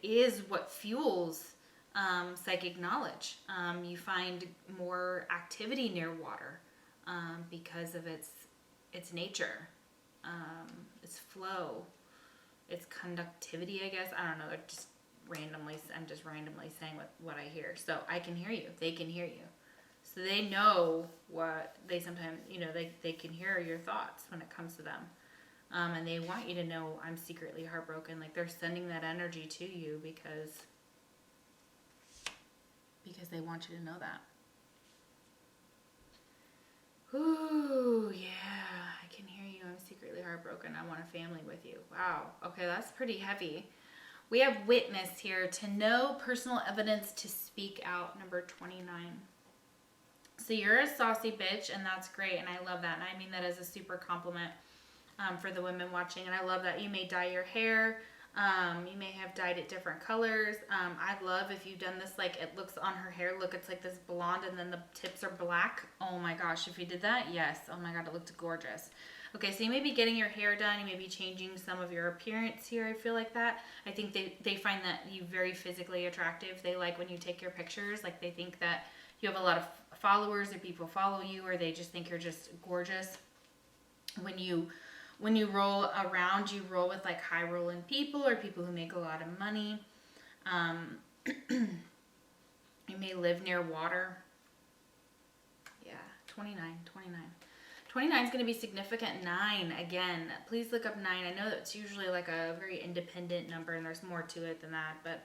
Speaker 1: is what fuels psychic knowledge. You find more activity near water because of its nature, its flow, its conductivity, I guess. I don't know. I'm just randomly saying what I hear. So I can hear you. They can hear you. So they know what they sometimes, you know, they can hear your thoughts when it comes to them. And they want you to know I'm secretly heartbroken. Like they're sending that energy to you because they want you to know that. Ooh, yeah, I can hear you. I'm secretly heartbroken. I want a family with you. Wow. Okay, that's pretty heavy. We have witness here, to know personal evidence to speak out, number 29. So you're a saucy bitch, and that's great, and I love that. And I mean that as a super compliment for the women watching, and I love that. You may dye your hair. You may have dyed it different colors. I love if you've done this, like it looks on her hair, look, it's like this blonde and then the tips are black. Oh my gosh, if you did that, yes. Oh my God, it looked gorgeous. Okay, so you may be getting your hair done. You may be changing some of your appearance here. I feel like that. I think they find that you very physically attractive. They like when you take your pictures. Like they think that you have a lot of followers or people follow you, or they just think you're just gorgeous. When you roll around, you roll with like high rolling people or people who make a lot of money. You may live near water. Yeah, 29. 29 is going to be significant. 9, again, please look up 9. I know that's usually like a very independent number and there's more to it than that, but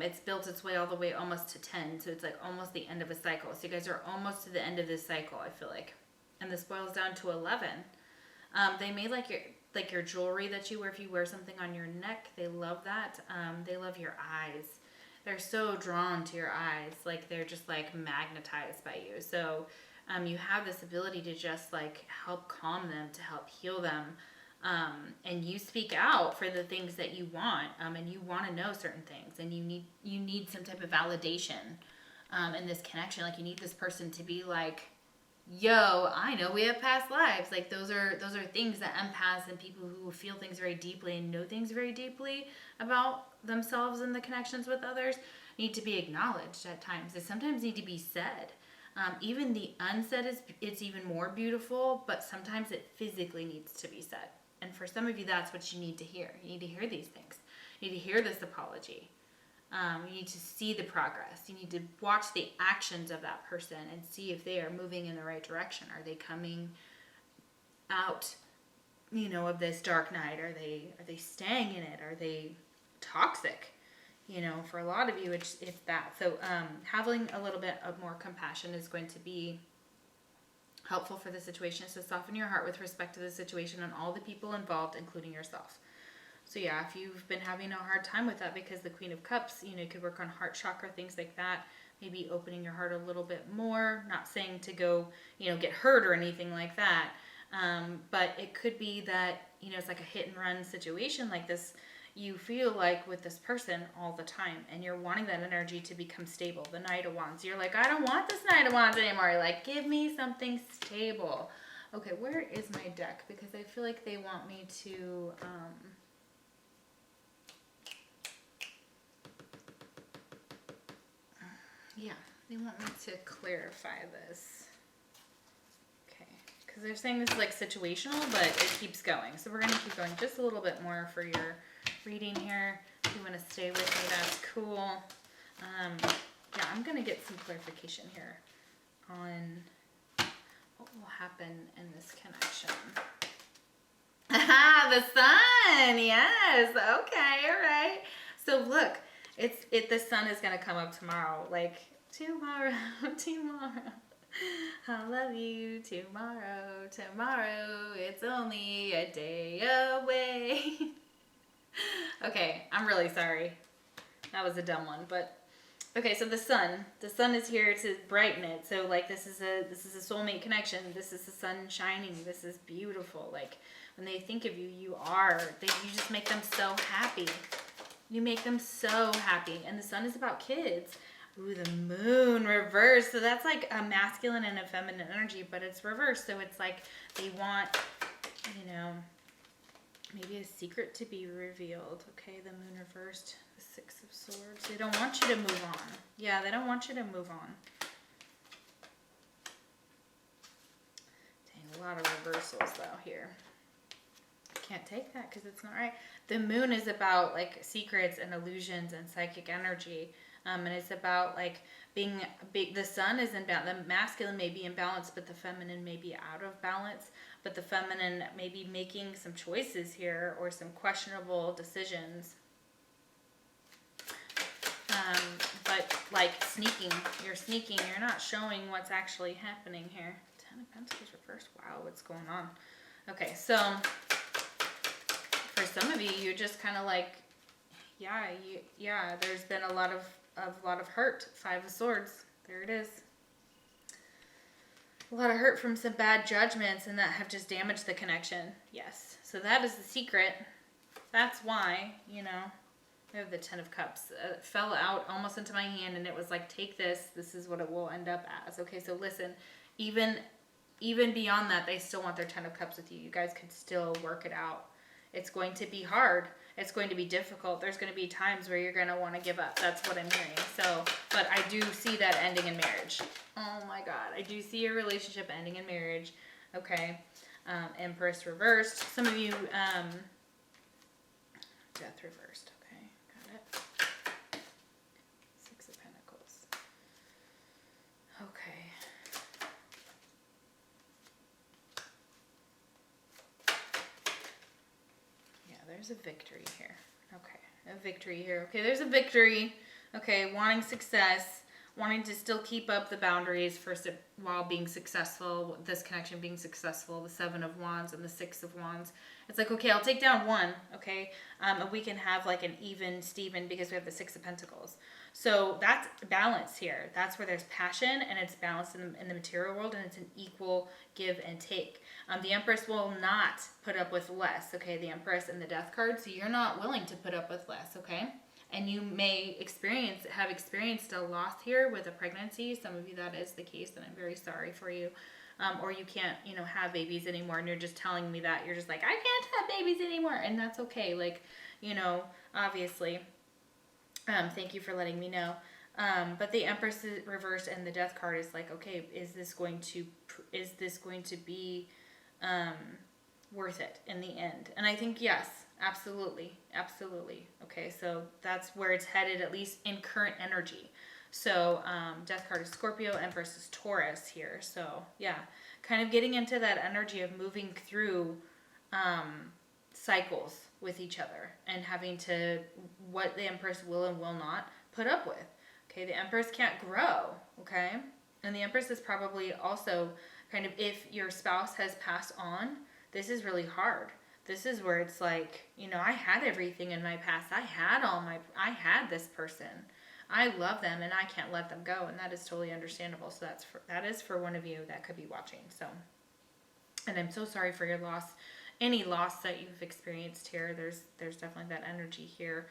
Speaker 1: it's built its way all the way almost to 10, so it's like almost the end of a cycle. So you guys are almost to the end of this cycle, I feel like. And this boils down to 11. They may like your jewelry that you wear. If you wear something on your neck, they love that. They love your eyes. They're so drawn to your eyes. Like they're just like magnetized by you. So you have this ability to just like help calm them, to help heal them. And you speak out for the things that you want. And you want to know certain things. And you need some type of validation in this connection. Like you need this person to be like, yo, I know we have past lives. Like those are things that empaths and people who feel things very deeply and know things very deeply about themselves and the connections with others need to be acknowledged at times. They sometimes need to be said. Even the unsaid it's even more beautiful, but sometimes it physically needs to be said. And for some of you, that's what you need to hear. You need to hear these things. You need to hear this apology. You need to see the progress. You need to watch the actions of that person and see if they are moving in the right direction. Are they coming out, you know, of this dark night? Are they staying in it? Are they toxic? You know, for a lot of you, it's that. So having a little bit of more compassion is going to be helpful for the situation. So soften your heart with respect to the situation and all the people involved, including yourself. So yeah, if you've been having a hard time with that because the Queen of Cups, you know, you could work on heart chakra, things like that. Maybe opening your heart a little bit more. Not saying to go, you know, get hurt or anything like that. But it could be that, you know, it's like a hit and run situation like this. You feel like with this person all the time, and you're wanting that energy to become stable. The Knight of Wands. You're like, I don't want this Knight of Wands anymore. You're like, give me something stable. Okay, where is my deck? Because I feel like they want me to... yeah, they want me to clarify this. Okay, because they're saying this is like situational, but it keeps going. So we're going to keep going just a little bit more for your reading here. If you want to stay with me, that's cool. Yeah, I'm going to get some clarification here on what will happen in this connection. Ah, the sun. Yes. Okay. All right. So look, the sun is going to come up tomorrow. Like tomorrow. I love you tomorrow. It's only a day away. Okay, I'm really sorry. That was a dumb one, but okay, so the sun is here to brighten it. So like this is a soulmate connection. This is the sun shining. This is beautiful. Like when they think of you, you just make them so happy. You make them so happy. And the sun is about kids. Ooh, the moon reversed. So that's like a masculine and a feminine energy, but it's reversed. So it's like they want, you know, maybe a secret to be revealed. Okay, the moon reversed, the Six of Swords. They don't want you to move on. Yeah, they don't want you to move on. Dang, a lot of reversals though here. Can't take that because it's not right. The moon is about like secrets and illusions and psychic energy. And it's about like being big. The sun is in balance. The masculine may be in balance, but the feminine may be out of balance. But the feminine may be making some choices here or some questionable decisions. But like you're sneaking. You're not showing what's actually happening here. Ten of Pentacles reversed. Wow, what's going on? Okay, so for some of you, you're just kind of like, yeah. There's been a lot of hurt. Five of Swords. There it is. A lot of hurt from some bad judgments and that have just damaged the connection. Yes. So that is the secret. That's why, you know, I have the Ten of Cups. It fell out almost into my hand and it was like, take this. This is what it will end up as. Okay, so listen, even beyond that, they still want their Ten of Cups with you. You guys could still work it out. It's going to be hard. It's going to be difficult. There's going to be times where you're going to want to give up. That's what I'm hearing. So, but I do see that ending in marriage. Oh my God. I do see your relationship ending in marriage. Okay. Empress reversed. Some of you, Death reversed. Okay. Got it. Six of Pentacles. Okay. There's a victory here. Okay, a victory here. Okay, there's a victory. Okay, wanting success, wanting to still keep up the boundaries while being successful, this connection being successful, the Seven of Wands and the Six of Wands. It's like, okay, I'll take down one, okay? And we can have like an even Steven because we have the Six of Pentacles. So that's balance here. That's where there's passion and it's balanced in the material world and it's an equal give and take. The Empress will not put up with less, okay? The Empress and the Death card. So you're not willing to put up with less, okay? And you may have experienced a loss here with a pregnancy. Some of you that is the case, and I'm very sorry for you. Or you can't, you know, have babies anymore, and you're just telling me that. You're just like, I can't have babies anymore, and that's okay. Like, you know, obviously. Thank you for letting me know. But the Empress is reversed, and the Death card is like, okay, is this going to be worth it in the end. And I think, yes, absolutely. Absolutely. Okay, so that's where it's headed, at least in current energy. So Death card is Scorpio, Empress is Taurus here. So yeah, kind of getting into that energy of moving through cycles with each other and having to, what the Empress will and will not put up with. Okay, the Empress can't grow, okay? And the Empress is probably also kind of, if your spouse has passed on, this is really hard. This is where it's like, you know, I had everything in my past. I had this person. I love them and I can't let them go. And that is totally understandable. So that is for one of you that could be watching. So, and I'm so sorry for your loss, any loss that you've experienced here. There's definitely that energy here.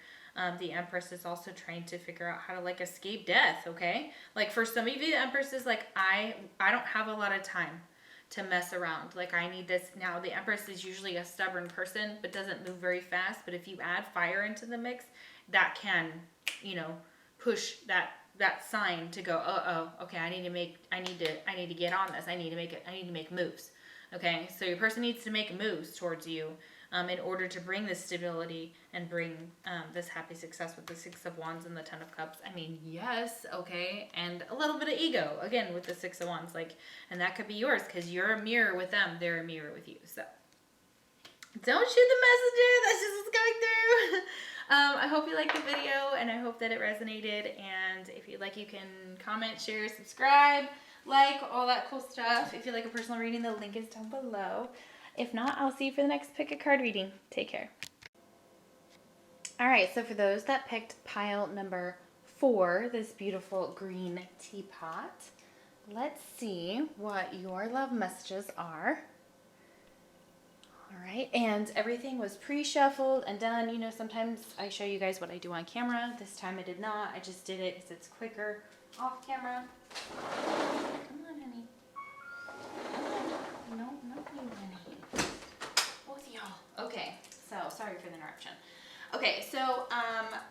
Speaker 1: The Empress is also trying to figure out how to like escape death. Okay. Like for some of you, the Empress is like, I don't have a lot of time to mess around. Like I need this now. The Empress is usually a stubborn person, but doesn't move very fast. But if you add fire into the mix, that can, you know, push that sign to go, okay, I need to get on this. I need to make moves. Okay. So your person needs to make moves towards you, in order to bring this stability and bring, this happy success with the Six of Wands and the Ten of Cups. I mean, yes. Okay. And a little bit of ego again with the Six of Wands, like, and that could be yours because you're a mirror with them. They're a mirror with you. So don't shoot the messenger. That's just what's going through. I hope you liked the video and I hope that it resonated. And if you'd like, you can comment, share, subscribe, like, all that cool stuff. If you'd like a personal reading, the link is down below. If not, I'll see you for the next pick a card reading. Take care. All right, so for those that picked pile number 4, this beautiful green teapot, let's see what your love messages are. All right, and everything was pre-shuffled and done. You know, sometimes I show you guys what I do on camera. This time I did not. I just did it because it's quicker off camera. Come on, honey. No, not you, honey. Both y'all. Okay, so sorry for the interruption. Okay, so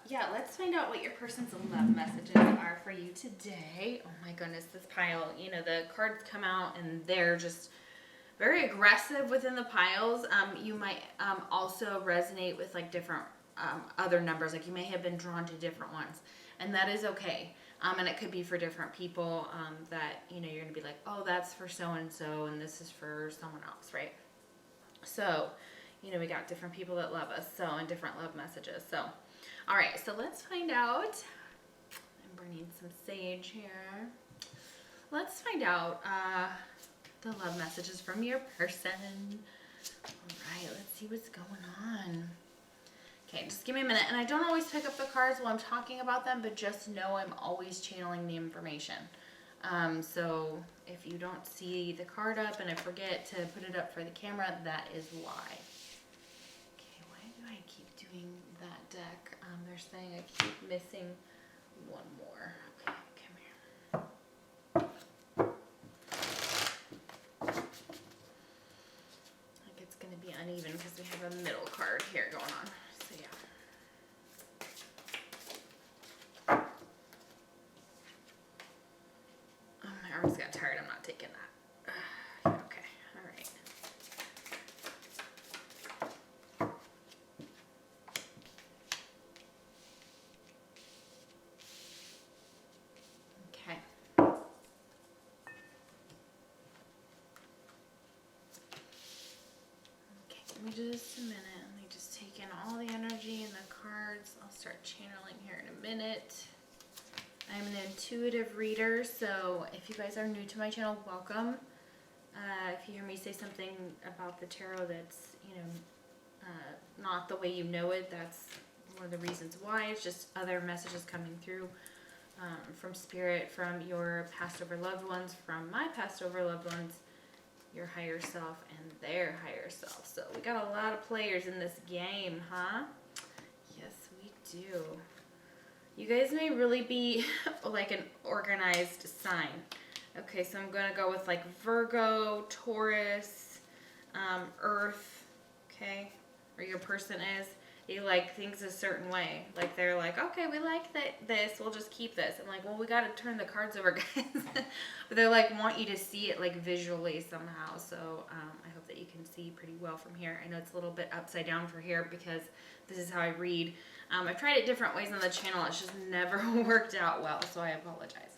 Speaker 1: yeah, let's find out what your person's love messages are for you today. Oh my goodness, this pile, you know, the cards come out and they're just very aggressive within the piles. You might also resonate with like different other numbers. Like you may have been drawn to different ones, and that is okay. And it could be for different people that, you know, you're going to be like, oh, that's for so-and-so, and this is for someone else, right? So, you know, we got different people that love us, so, and different love messages. So, all right, so let's find out. I'm burning some sage here. Let's find out the love messages from your person. All right, let's see what's going on. Okay, just give me a minute. And I don't always pick up the cards while I'm talking about them, but just know I'm always channeling the information. So if you don't see the card up and I forget to put it up for the camera, that is why. Okay, why do I keep doing that deck? They're saying I keep missing one more. Okay, come here. Like it's going to be uneven because we have a middle card here going on. So yeah. Oh, my arms got tired. I'm not taking that. Okay. All right. Okay. Okay, give me just a minute. Let me just take in all the energy and the cards. I'll start channeling here in a minute. I'm an intuitive reader, so if you guys are new to my channel, welcome. If you hear me say something about the tarot that's, you know, not the way you know it, that's one of the reasons why. It's just other messages coming through from spirit, from your past over loved ones, from my past over loved ones, your higher self, and their higher self. So we got a lot of players in this game, huh? Yes, we do. You guys may really be like an organized sign. Okay, so I'm going to go with like Virgo, Taurus, Earth, okay? Or your person is. They like things a certain way. Like they're like, okay, we like this, we'll just keep this. I'm like, well, we got to turn the cards over, guys. But they're like want you to see it like visually somehow. So I hope that you can see pretty well from here. I know it's a little bit upside down for here because this is how I read. I've tried it different ways on the channel. It's just never worked out well, so I apologize.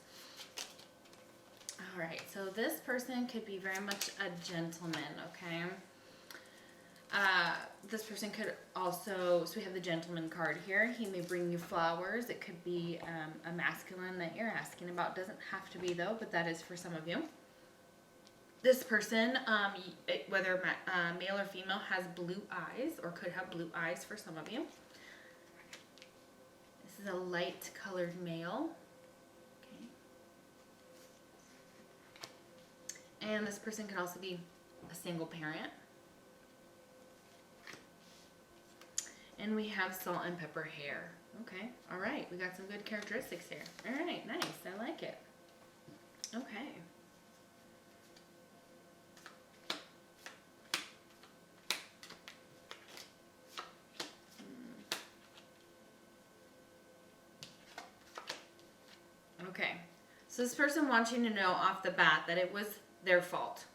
Speaker 1: All right, so this person could be very much a gentleman, okay? This person could also, so we have the gentleman card here. He may bring you flowers. It could be a masculine that you're asking about. Doesn't have to be though, but that is for some of you. This person, whether male or female, has blue eyes or could have blue eyes for some of you. This is a light colored male. Okay. And this person could also be a single parent. And we have salt and pepper hair. Okay, all right. We got some good characteristics here. All right, nice. I like it. Okay. Okay. So this person wants you to know off the bat that it was their fault.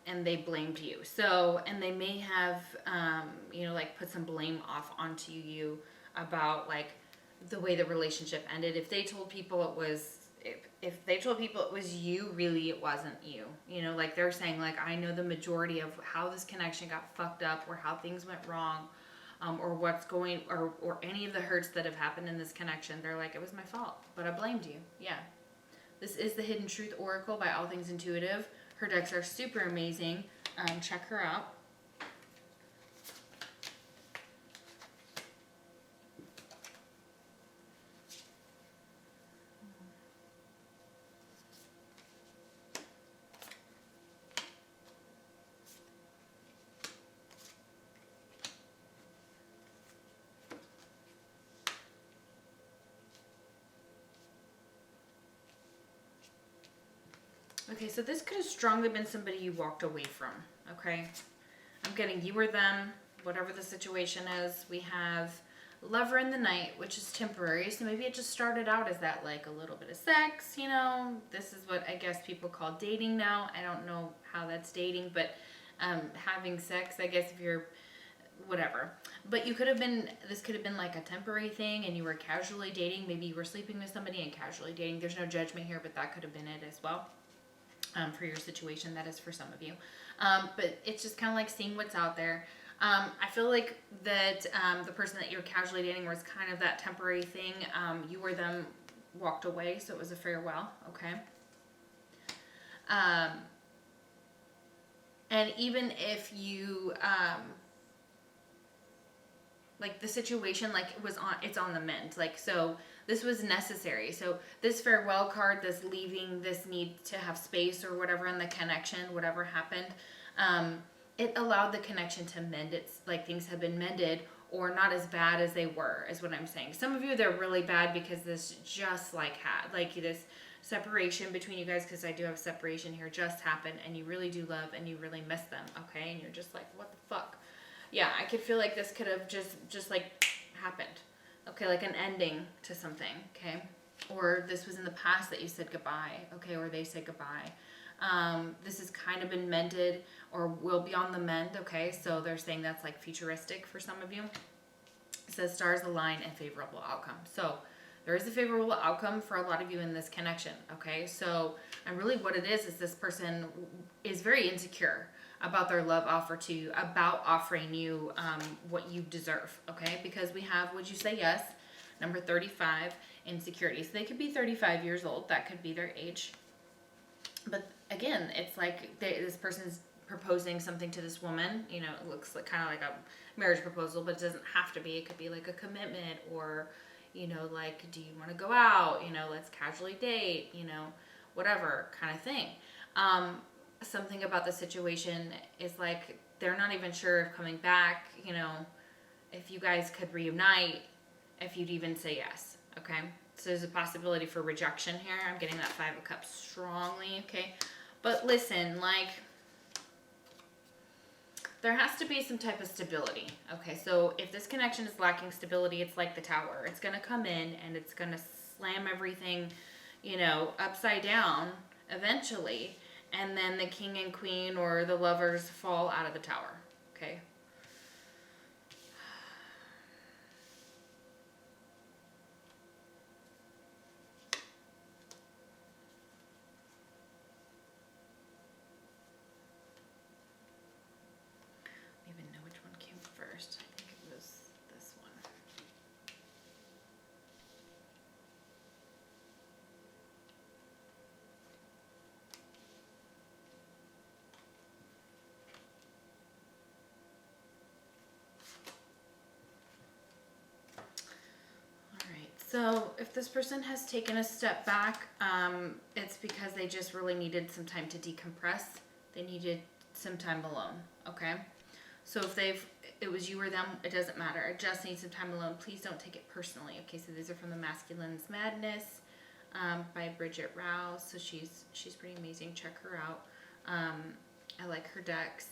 Speaker 1: And they blamed you. So, and they may have, you know, like put some blame off onto you about like the way the relationship ended. If they told people it was, if they told people it was you, really it wasn't you. You know, like they're saying like, I know the majority of how this connection got fucked up or how things went wrong, or what's going, or any of the hurts that have happened in this connection. They're like, it was my fault, but I blamed you. Yeah. This is the Hidden Truth Oracle by All Things Intuitive. Her decks are super amazing. Check her out. Okay, so this could have strongly been somebody you walked away from, okay? I'm getting you or them, whatever the situation is. We have Lover in the Night, which is temporary. So maybe it just started out as that, like a little bit of sex, you know? This is what I guess people call dating now. I don't know how that's dating, but having sex, I guess if you're, whatever. But you could have been, this could have been like a temporary thing and you were casually dating. Maybe you were sleeping with somebody and casually dating. There's no judgment here, but that could have been it as well. For your situation, that is for some of you. But it's just kind of like seeing what's out there. I feel like that the person that you're casually dating was kind of that temporary thing. You or them walked away, so it was a farewell, okay? And even if you, like the situation, like it was on, it's on the mend. Like, so this was necessary. So this farewell card, this leaving, this need to have space or whatever in the connection, whatever happened, it allowed the connection to mend. It's like things have been mended or not as bad as they were, is what I'm saying. Some of you, they're really bad because this just like had, like this separation between you guys, because I do have separation here, just happened and you really do love and you really miss them, okay? And you're just like, what the fuck? Yeah, I could feel like this could have just like happened. Okay, like an ending to something, okay? Or this was in the past that you said goodbye, okay? Or they said goodbye. This has kind of been mended or will be on the mend, okay? So they're saying that's like futuristic for some of you. It says stars align and favorable outcome. So there is a favorable outcome for a lot of you in this connection, okay? So, and really what it is this person is very insecure about their love offer to you, about offering you what you deserve, okay? Because we have, would you say yes? Number 35, insecurity. So they could be 35 years old. That could be their age. But again, it's like this person's proposing something to this woman. You know, it looks like kind of like a marriage proposal, but it doesn't have to be. It could be like a commitment or, you know, like, do you want to go out? You know, let's casually date, you know, whatever kind of thing. Something about the situation is like they're not even sure if coming back, you know, if you guys could reunite, if you'd even say yes, okay? So there's a possibility for rejection here. I'm getting that 5 of Cups strongly, okay? But listen, like, there has to be some type of stability, okay? So if this connection is lacking stability, it's like the Tower. It's going to come in and it's going to slam everything, you know, upside down eventually, and then the king and queen or the lovers fall out of the tower, okay? I don't even know which one came first. I think it was this one. So if this person has taken a step back, it's because they just really needed some time to decompress. They needed some time alone, okay? So if it was you or them, it doesn't matter. I just need some time alone. Please don't take it personally, okay? So these are from The Masculine's Madness by Bridget Rouse. So she's pretty amazing. Check her out. I like her decks.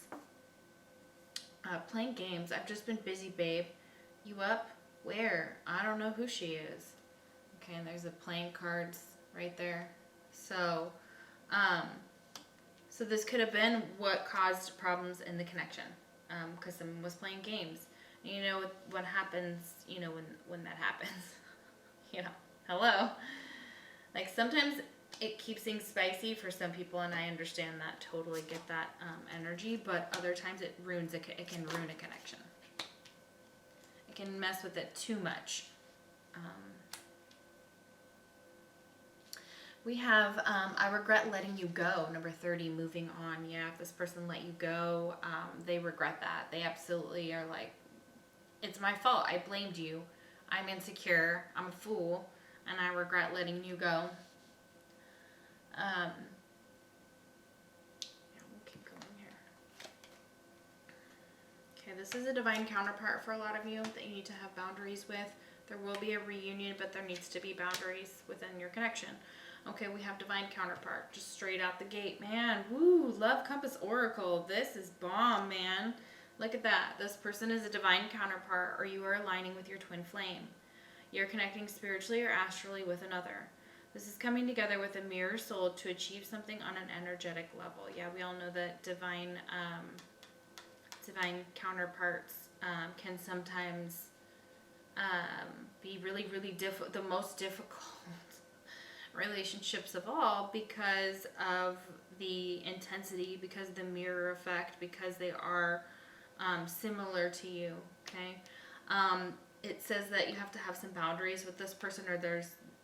Speaker 1: Playing games. I've just been busy, babe. You up? Where? I don't know who she is. Okay, and there's the playing cards right there. So, so this could have been what caused problems in the connection, because someone was playing games. And you know what happens, you know, when that happens. You know, hello. Like sometimes it keeps things spicy for some people, and I understand that, totally get that energy. But other times it ruins it can ruin a connection. Can mess with it too much. We have I regret letting you go, number 30, moving on. Yeah, if this person let you go, they regret that. They absolutely are like, it's my fault. I blamed you. I'm insecure. I'm a fool. And I regret letting you go. Yeah, we'll keep going here. Okay, this is a divine counterpart for a lot of you that you need to have boundaries with. There will be a reunion, but there needs to be boundaries within your connection. Okay, we have divine counterpart, just straight out the gate. Man, woo, love compass oracle. This is bomb, man. Look at that. This person is a divine counterpart, or you are aligning with your twin flame. You're connecting spiritually or astrally with another. This is coming together with a mirror soul to achieve something on an energetic level. Yeah, we all know that divine counterparts can sometimes be really, really the most difficult relationships of all, because of the intensity, because of the mirror effect, because they are similar to you, okay? It says that you have to have some boundaries with this person, or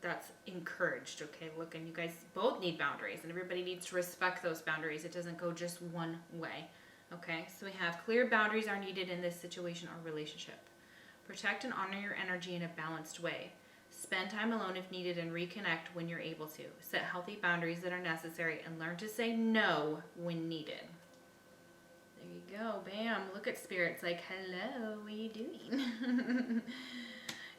Speaker 1: that's encouraged, okay? Look, and you guys both need boundaries, and everybody needs to respect those boundaries. It doesn't go just one way, okay? So we have clear boundaries are needed in this situation or relationship. Protect and honor your energy in a balanced way. Spend time alone if needed and reconnect when you're able to. Set healthy boundaries that are necessary and learn to say no when needed. There you go. Bam. Look at spirits like, hello, what are you doing?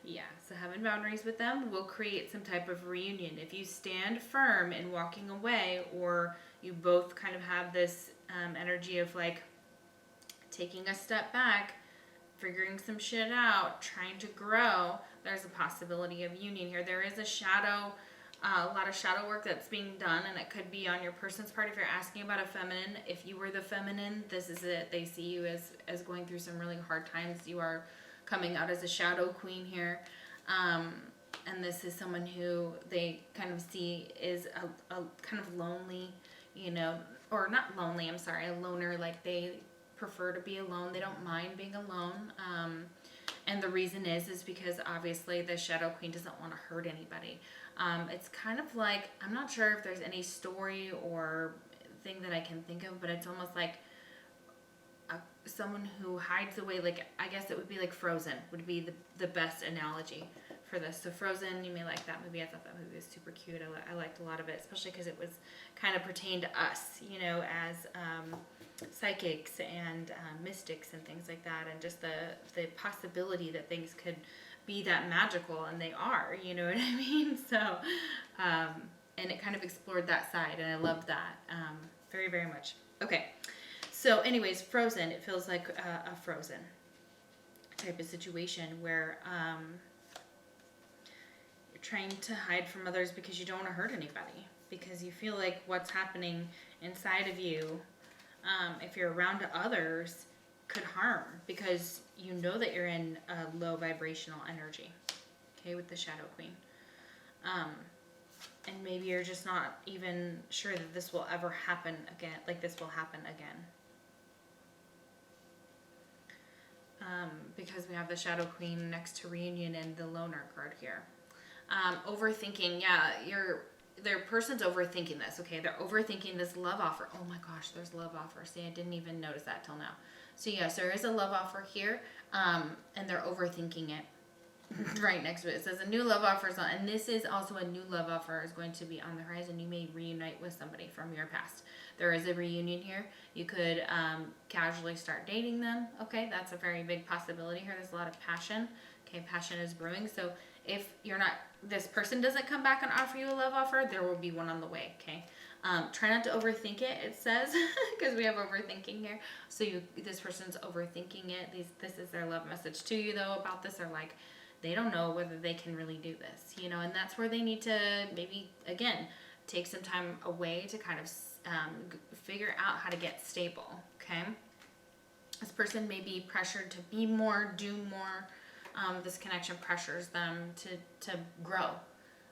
Speaker 1: Yeah, so having boundaries with them will create some type of reunion. If you stand firm in walking away, or you both kind of have this energy of like taking a step back, figuring some shit out, trying to grow, there's a possibility of union here. There is a lot of shadow work that's being done, and it could be on your person's part. If you're asking about a feminine, if you were the feminine, this is it. They see you as going through some really hard times. You are coming out as a shadow queen here. And this is someone who they kind of see is a kind of lonely, you know, or not lonely, I'm sorry, a loner. Like they prefer to be alone. They don't mind being alone. And the reason is because obviously the shadow queen doesn't want to hurt anybody. It's kind of like, I'm not sure if there's any story or thing that I can think of, but it's almost like someone who hides away. Like, I guess it would be like Frozen would be the best analogy for this. So Frozen, you may like that movie. I thought that movie was super cute. I liked a lot of it, especially because it was kind of pertained to us, you know, as psychics and mystics and things like that, and just the possibility that things could be that magical, and they are, you know what I mean? So, and it kind of explored that side, and I loved that very, very much. Okay, so anyways, Frozen, it feels like a Frozen type of situation where you're trying to hide from others because you don't want to hurt anybody. because you feel like what's happening inside of you, if you're around others, could harm, because you know that you're in a low vibrational energy, okay, with the Shadow Queen. And maybe you're just not even sure that this will ever happen again, like this will happen again. Because we have the Shadow Queen next to Reunion and the Loner card here. Overthinking, yeah, their person's overthinking this, okay? They're overthinking this love offer. Oh my gosh, there's love offer. See, I didn't even notice that till now. So yes, there is a love offer here, and they're overthinking it. Right next to it. It says a new love offer is on, and this is also a new love offer is going to be on the horizon. You may reunite with somebody from your past. There is a reunion here. You could casually start dating them. Okay, that's a very big possibility here. There's a lot of passion. Okay, passion is brewing. So if you're not, this person doesn't come back and offer you a love offer, there will be one on the way. Okay. Try not to overthink it, it says, because we have overthinking here. So this person's overthinking it. This is their love message to you, though, about this. They're like, they don't know whether they can really do this, you know, and that's where they need to maybe, again, take some time away to kind of figure out how to get stable, okay? This person may be pressured to be more, do more. This connection pressures them to grow,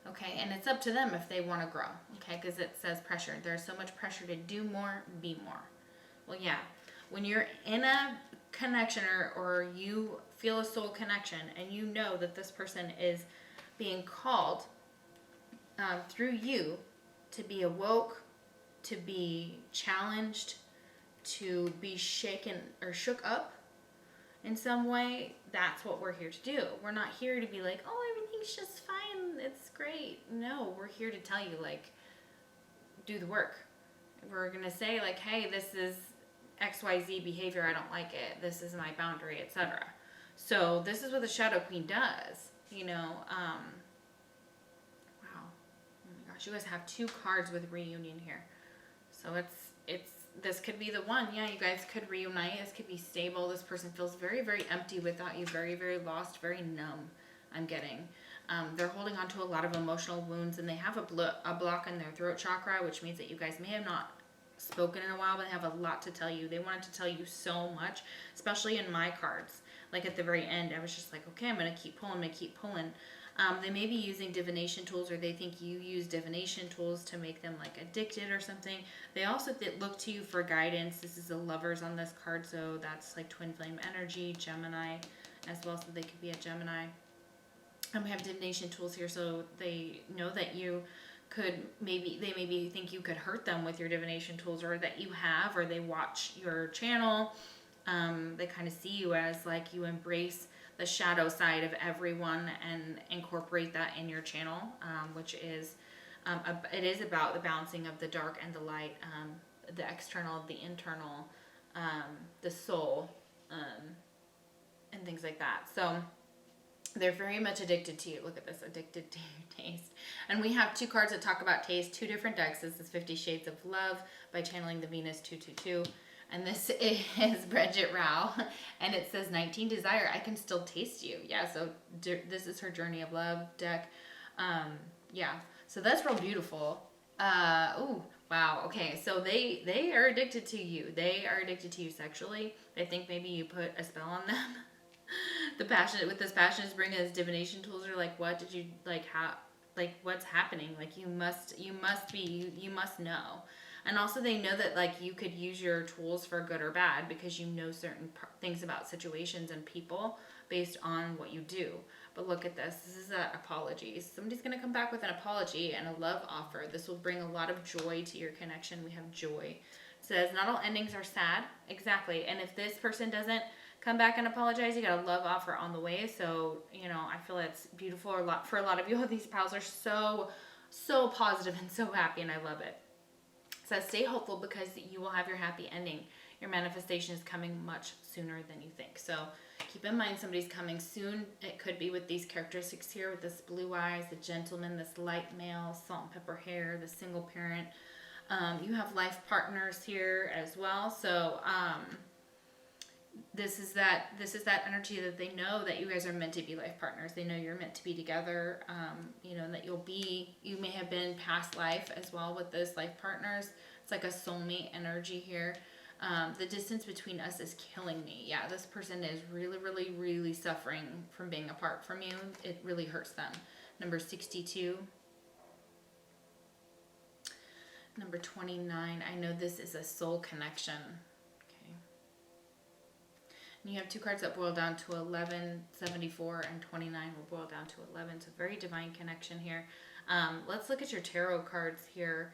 Speaker 1: okay? And it's up to them if they want to grow, okay? Because it says pressure. There's so much pressure to do more, be more. Well, yeah, when you're in a connection or you feel a soul connection and you know that this person is being called through you to be awoke, to be challenged, to be shaken or shook up in some way, that's what we're here to do. We're not here to be like, oh, everything's just fine, it's great. No, we're here to tell you, like, do the work. We're going to say, like, hey, this is XYZ behavior, I don't like it, this is my boundary, etc. So this is what the Shadow Queen does, you know. Wow, oh my gosh, you guys have 2 cards with reunion here. So it's this could be the one. Yeah, you guys could reunite. This could be stable. This person feels very, very empty without you, very, very lost, very numb, I'm getting. They're holding on to a lot of emotional wounds, and they have a block in their throat chakra, which means that you guys may have not spoken in a while, but they have a lot to tell you. They wanted to tell you so much, especially in my cards. Like at the very end, I was just like, okay, I'm going to keep pulling, They may be using divination tools, or they think you use divination tools to make them like addicted or something. They also look to you for guidance. This is the Lovers on this card, so that's like twin flame energy, Gemini as well, so they could be a Gemini. We have divination tools here, so they know that you could they maybe think you could hurt them with your divination tools, or that you have, or they watch your channel. They kind of see you as like you embrace the shadow side of everyone and incorporate that in your channel, which is it is about the balancing of the dark and the light, the external, the internal, the soul, and things like that. So they're very much addicted to you. Look at this, addicted to your taste. And we have 2 cards that talk about taste, 2 different decks. This is 50 Shades of Love by channeling the Venus 222. And this is Bridget Rao, and it says 19 Desire, I Can Still Taste You. Yeah, so this is her Journey of Love deck. Yeah, so that's real beautiful. Oh, wow, okay, so they are addicted to you. They are addicted to you sexually. They think maybe you put a spell on them. This passion is bringing us divination tools, or like, what did you, like, how, like, what's happening? Like, you must know. And also they know that, like, you could use your tools for good or bad because you know certain things about situations and people based on what you do. But look at this. This is an apology. Somebody's going to come back with an apology and a love offer. This will bring a lot of joy to your connection. We have joy. It says, not all endings are sad. Exactly. And if this person doesn't come back and apologize, you got a love offer on the way. So, you know, I feel it's beautiful for a lot of you. These pals are so positive and so happy, and I love it. It says, stay hopeful because you will have your happy ending. Your manifestation is coming much sooner than you think. So keep in mind somebody's coming soon. It could be with these characteristics here, with this blue eyes, the gentleman, this light male, salt and pepper hair, the single parent. You have life partners here as well. So this is that energy that they know that you guys are meant to be life partners. They know you're meant to be together. You know, that you may have been past life as well with those life partners. It's like a soulmate energy here. The distance between us is killing me. Yeah, this person is really, really, really suffering from being apart from you. It really hurts them. Number 62. Number 29. I know this is a soul connection. Okay. And you have two cards that boil down to 11, 74, and 29 will boil down to 11. So very divine connection here. Let's look at your tarot cards here.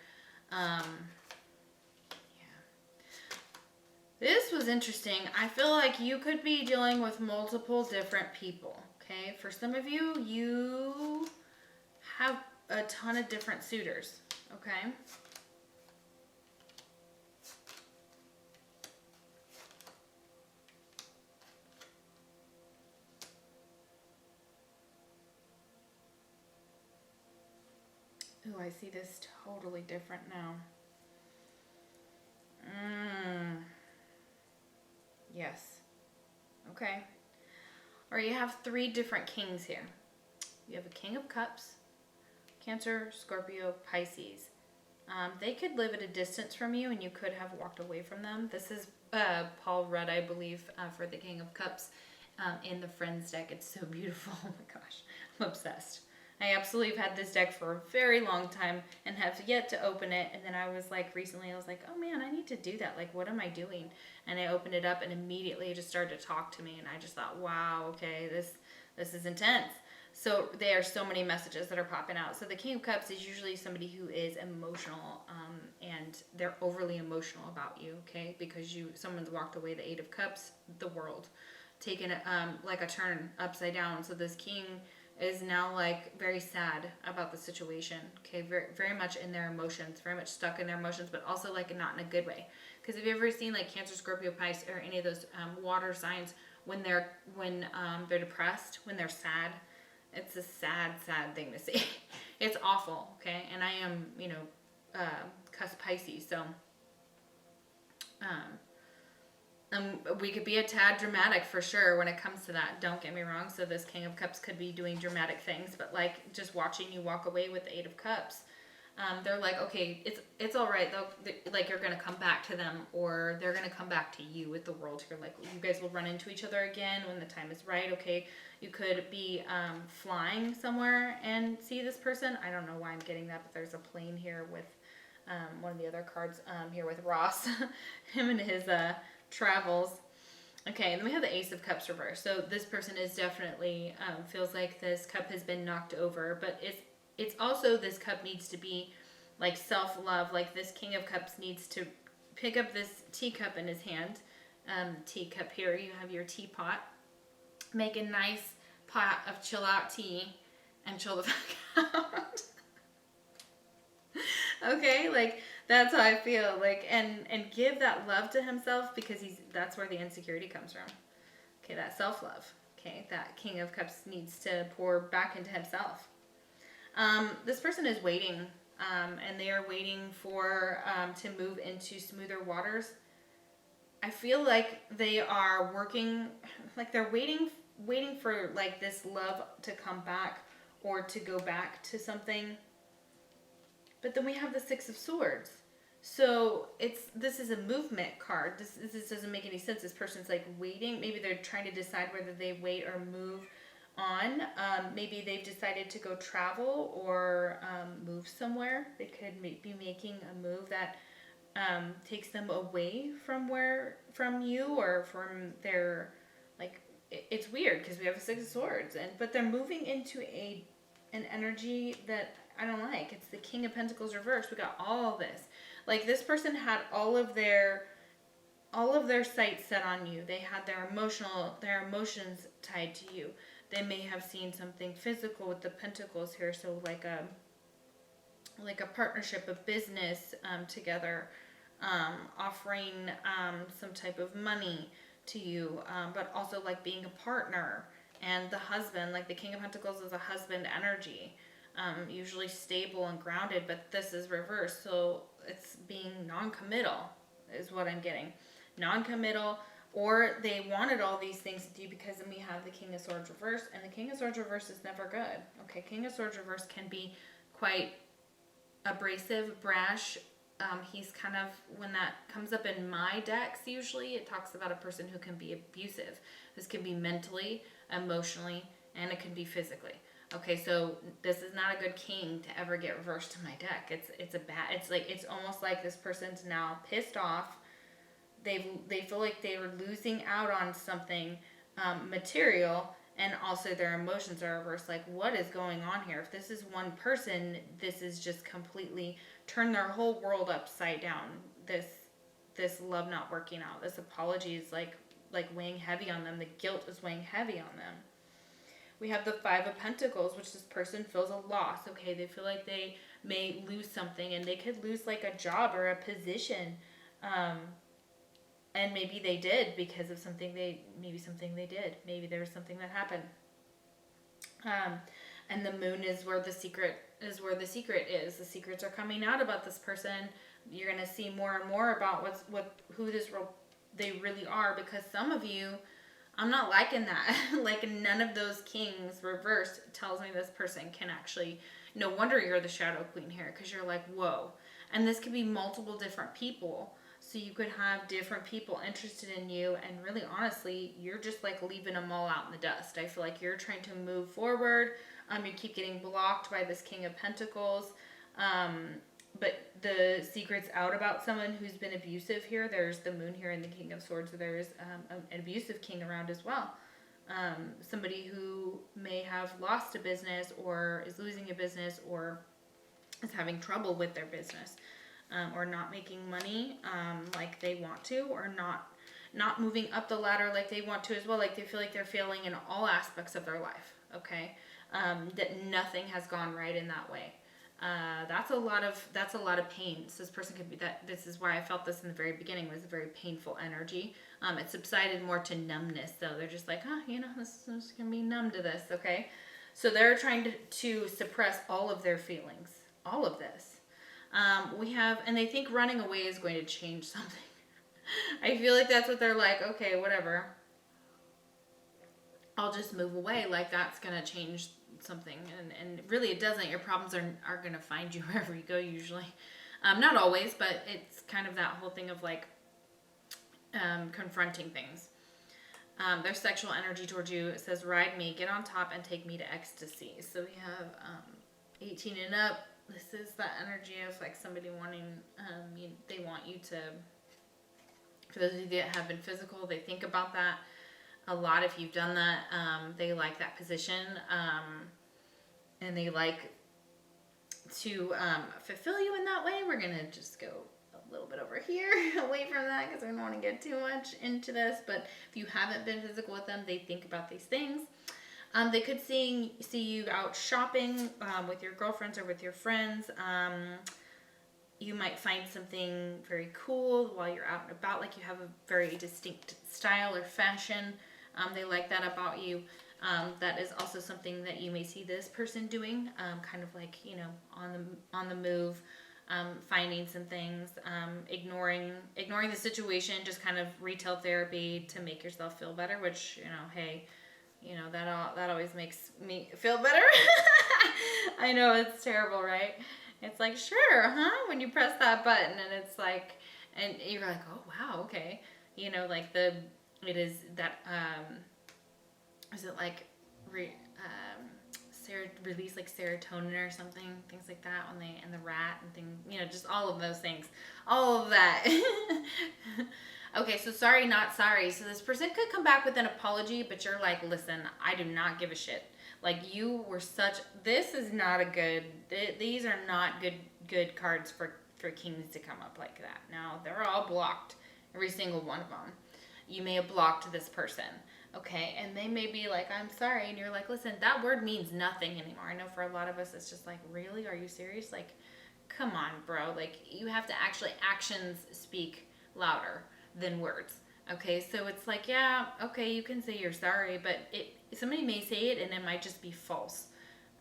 Speaker 1: This was interesting. I feel like you could be dealing with multiple different people, okay? For some of you, you have a ton of different suitors, okay? Ooh, I see this totally different now. Yes. Okay. Or you have three different kings here. You have a King of Cups, Cancer, Scorpio, Pisces. They could live at a distance from you and you could have walked away from them. This is Paul Rudd, I believe, for the King of Cups in the Friends deck. It's so beautiful. Oh my gosh. I'm obsessed. I absolutely have had this deck for a very long time and have yet to open it. And then I was like, recently, I was like, oh man, I need to do that. Like, what am I doing? And I opened it up and immediately it just started to talk to me. And I just thought, wow, okay, this is intense. So there are so many messages that are popping out. So the King of Cups is usually somebody who is emotional and they're overly emotional about you, okay? Because someone's walked away. The Eight of Cups, the world, taken like a turn upside down. So this king is now like very sad about the situation, okay? Very, very much in their emotions, very much stuck in their emotions, but also like not in a good way. Because have you ever seen like Cancer, Scorpio, Pisces, or any of those water signs when they're depressed, when they're sad? It's a sad, sad thing to see. It's awful, okay? And I am, cusp Pisces, so we could be a tad dramatic for sure when it comes to that. Don't get me wrong. So this King of Cups could be doing dramatic things, but like just watching you walk away with the Eight of Cups, they're like, okay, it's all right. Like you're gonna come back to them, or they're gonna come back to you with the world here. Like you guys will run into each other again when the time is right. Okay, you could be flying somewhere and see this person. I don't know why I'm getting that, but there's a plane here with one of the other cards here with Ross, him and his travels. Okay, and then we have the Ace of Cups reversed. So this person is definitely feels like this cup has been knocked over, but it's also this cup needs to be like self-love. Like this King of Cups needs to pick up this teacup in his hand. Teacup here, you have your teapot. Make a nice pot of chill out tea and chill the fuck out. Okay, like that's how I feel. Like and give that love to himself, because that's where the insecurity comes from. Okay, that self-love. Okay, that King of Cups needs to pour back into himself. This person is waiting, and they are waiting for to move into smoother waters. I feel like they are working, like they're waiting for like this love to come back or to go back to something. But then we have the Six of Swords. So this is a movement card. This doesn't make any sense. This person's like waiting. Maybe they're trying to decide whether they wait or move on. Maybe they've decided to go travel or move somewhere. They could be making a move that takes them away from you or from their, like, it's weird because we have a Six of Swords, but they're moving into an energy that I don't like. It's the King of Pentacles reversed. We got all this. Like this person had all of their sights set on you. They had their emotions tied to you. They may have seen something physical with the Pentacles here, so like a partnership, a business together, offering some type of money to you, but also like being a partner. And the husband, like the King of Pentacles is a husband energy, usually stable and grounded, but this is reversed, so it's being non-committal is what I'm getting. Non-committal, Or they wanted all these things with you because then we have the King of Swords reverse, and the King of Swords reverse is never good. Okay, King of Swords reverse can be quite abrasive, brash. He's kind of, when that comes up in my decks, usually it talks about a person who can be abusive. This can be mentally, emotionally, and it can be physically. Okay, so this is not a good king to ever get reversed in my deck. It's almost like this person's now pissed off. They feel like they were losing out on something material, and also their emotions are reversed. Like, what is going on here? If this is one person, this is just completely turned their whole world upside down. This love not working out. This apology is like weighing heavy on them. The guilt is weighing heavy on them. We have the Five of Pentacles, which this person feels a loss. Okay, they feel like they may lose something, and they could lose like a job or a position. And maybe they did because of something they did. Maybe there was something that happened. And the Moon is where the secret is. The secrets are coming out about this person. You're gonna see more and more about who they really are, because some of you, I'm not liking that. Like, none of those kings reversed tells me this person can actually, no wonder you're the shadow queen here, because you're like, whoa. And this could be multiple different people. So you could have different people interested in you, and really honestly, you're just like leaving them all out in the dust. I feel like you're trying to move forward. You keep getting blocked by this King of Pentacles. But the secret's out about someone who's been abusive here. There's the Moon here and the King of Swords. So there's an abusive king around as well. Somebody who may have lost a business, or is losing a business, or is having trouble with their business. Or not making money like they want to, or not moving up the ladder like they want to as well. Like, they feel like they're failing in all aspects of their life. Okay, that nothing has gone right in that way. That's a lot of pain. So this person could be that. This is why I felt this in the very beginning, was a very painful energy. It subsided more to numbness, though. They're just like, this is gonna be numb to this. Okay, so they're trying to suppress all of their feelings, all of this. And they think running away is going to change something. I feel like that's what they're like, okay, whatever. I'll just move away, like that's going to change something. And really it doesn't. Your problems are going to find you wherever you go usually. Not always, but it's kind of that whole thing of like confronting things. Their sexual energy towards you, it says, ride me, get on top, and take me to ecstasy. So we have 18 and up. This is that energy of like somebody wanting, they want you to, for those of you that have been physical, they think about that a lot. If you've done that, they like that position, and they like to fulfill you in that way. We're going to just go a little bit over here away from that, because we don't want to get too much into this. But if you haven't been physical with them, they think about these things. They could see you out shopping with your girlfriends or with your friends. You might find something very cool while you're out and about, like you have a very distinct style or fashion. They like that about you. That is also something that you may see this person doing, kind of like, on the move, finding some things, ignoring the situation, just kind of retail therapy to make yourself feel better, which, hey, that always makes me feel better. I know, it's terrible, right? It's like, sure, huh? When you press that button, and it's like, and you're like, oh wow, okay. Like it is that, is it like release like serotonin or something, things like that, and the rat and things, just all of those things, all of that. Okay, so sorry, not sorry. So this person could come back with an apology, but you're like, listen, I do not give a shit. Like, you were this is not a good, these are not good cards for kings to come up like that. Now, they're all blocked, every single one of them. You may have blocked this person, okay? And they may be like, I'm sorry. And you're like, listen, that word means nothing anymore. I know for a lot of us, it's just like, really? Are you serious? Like, come on, bro. Like, you have to actually, actions speak louder than words. Okay, so it's like, yeah, okay, you can say you're sorry, but somebody may say it and it might just be false,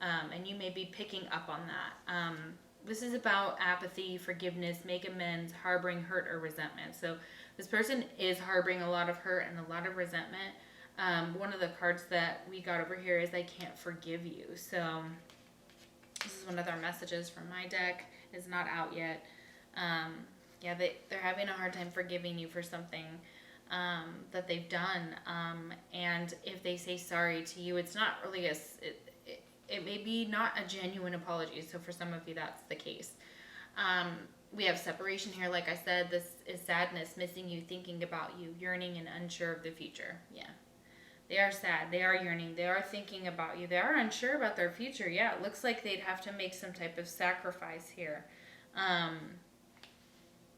Speaker 1: and you may be picking up on that. this is about apathy, forgiveness, make amends, harboring hurt or resentment. So this person is harboring a lot of hurt and a lot of resentment. One of the cards that we got over here is I can't forgive you. So this is one of their messages from my deck. It's not out yet. Yeah, they're having a hard time forgiving you for something that they've done. And if they say sorry to you, it's not really it may be not a genuine apology. So for some of you, that's the case. We have separation here. Like I said, this is sadness, missing you, thinking about you, yearning and unsure of the future. Yeah. They are sad. They are yearning. They are thinking about you. They are unsure about their future. Yeah, it looks like they'd have to make some type of sacrifice here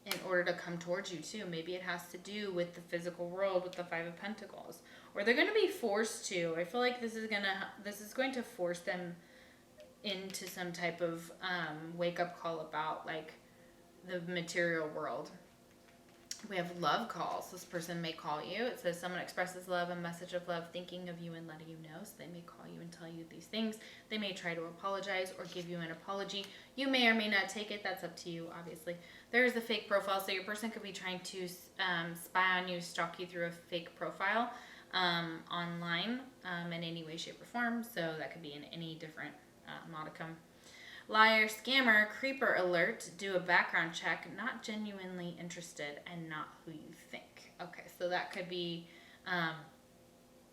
Speaker 1: in order to come towards you too. Maybe it has to do with the physical world with the Five of Pentacles. Or they're going to be forced to. I feel like this is going to force them into some type of wake-up call about like the material world. We have love calls. This person may call you. It says someone expresses love, a message of love, thinking of you and letting you know. So they may call you and tell you these things. They may try to apologize or give you an apology. You may or may not take it. That's up to you, obviously. There is a fake profile. So your person could be trying to spy on you, stalk you through a fake profile online in any way, shape, or form. So that could be in any different modicum. Liar, scammer, creeper alert, do a background check, not genuinely interested, and not who you think. Okay, so that could be,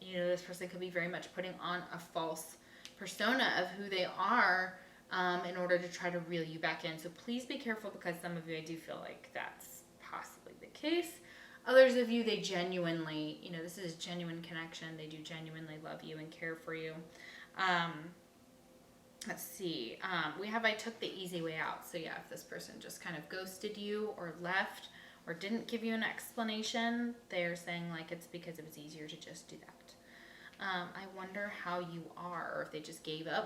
Speaker 1: this person could be very much putting on a false persona of who they are in order to try to reel you back in. So please be careful, because some of you, I do feel like that's possibly the case. Others of you, they genuinely, this is genuine connection. They do genuinely love you and care for you. Let's see. We have I took the easy way out. So yeah, if this person just kind of ghosted you or left or didn't give you an explanation, they're saying like it's because it was easier to just do that. I wonder how you are, or if they just gave up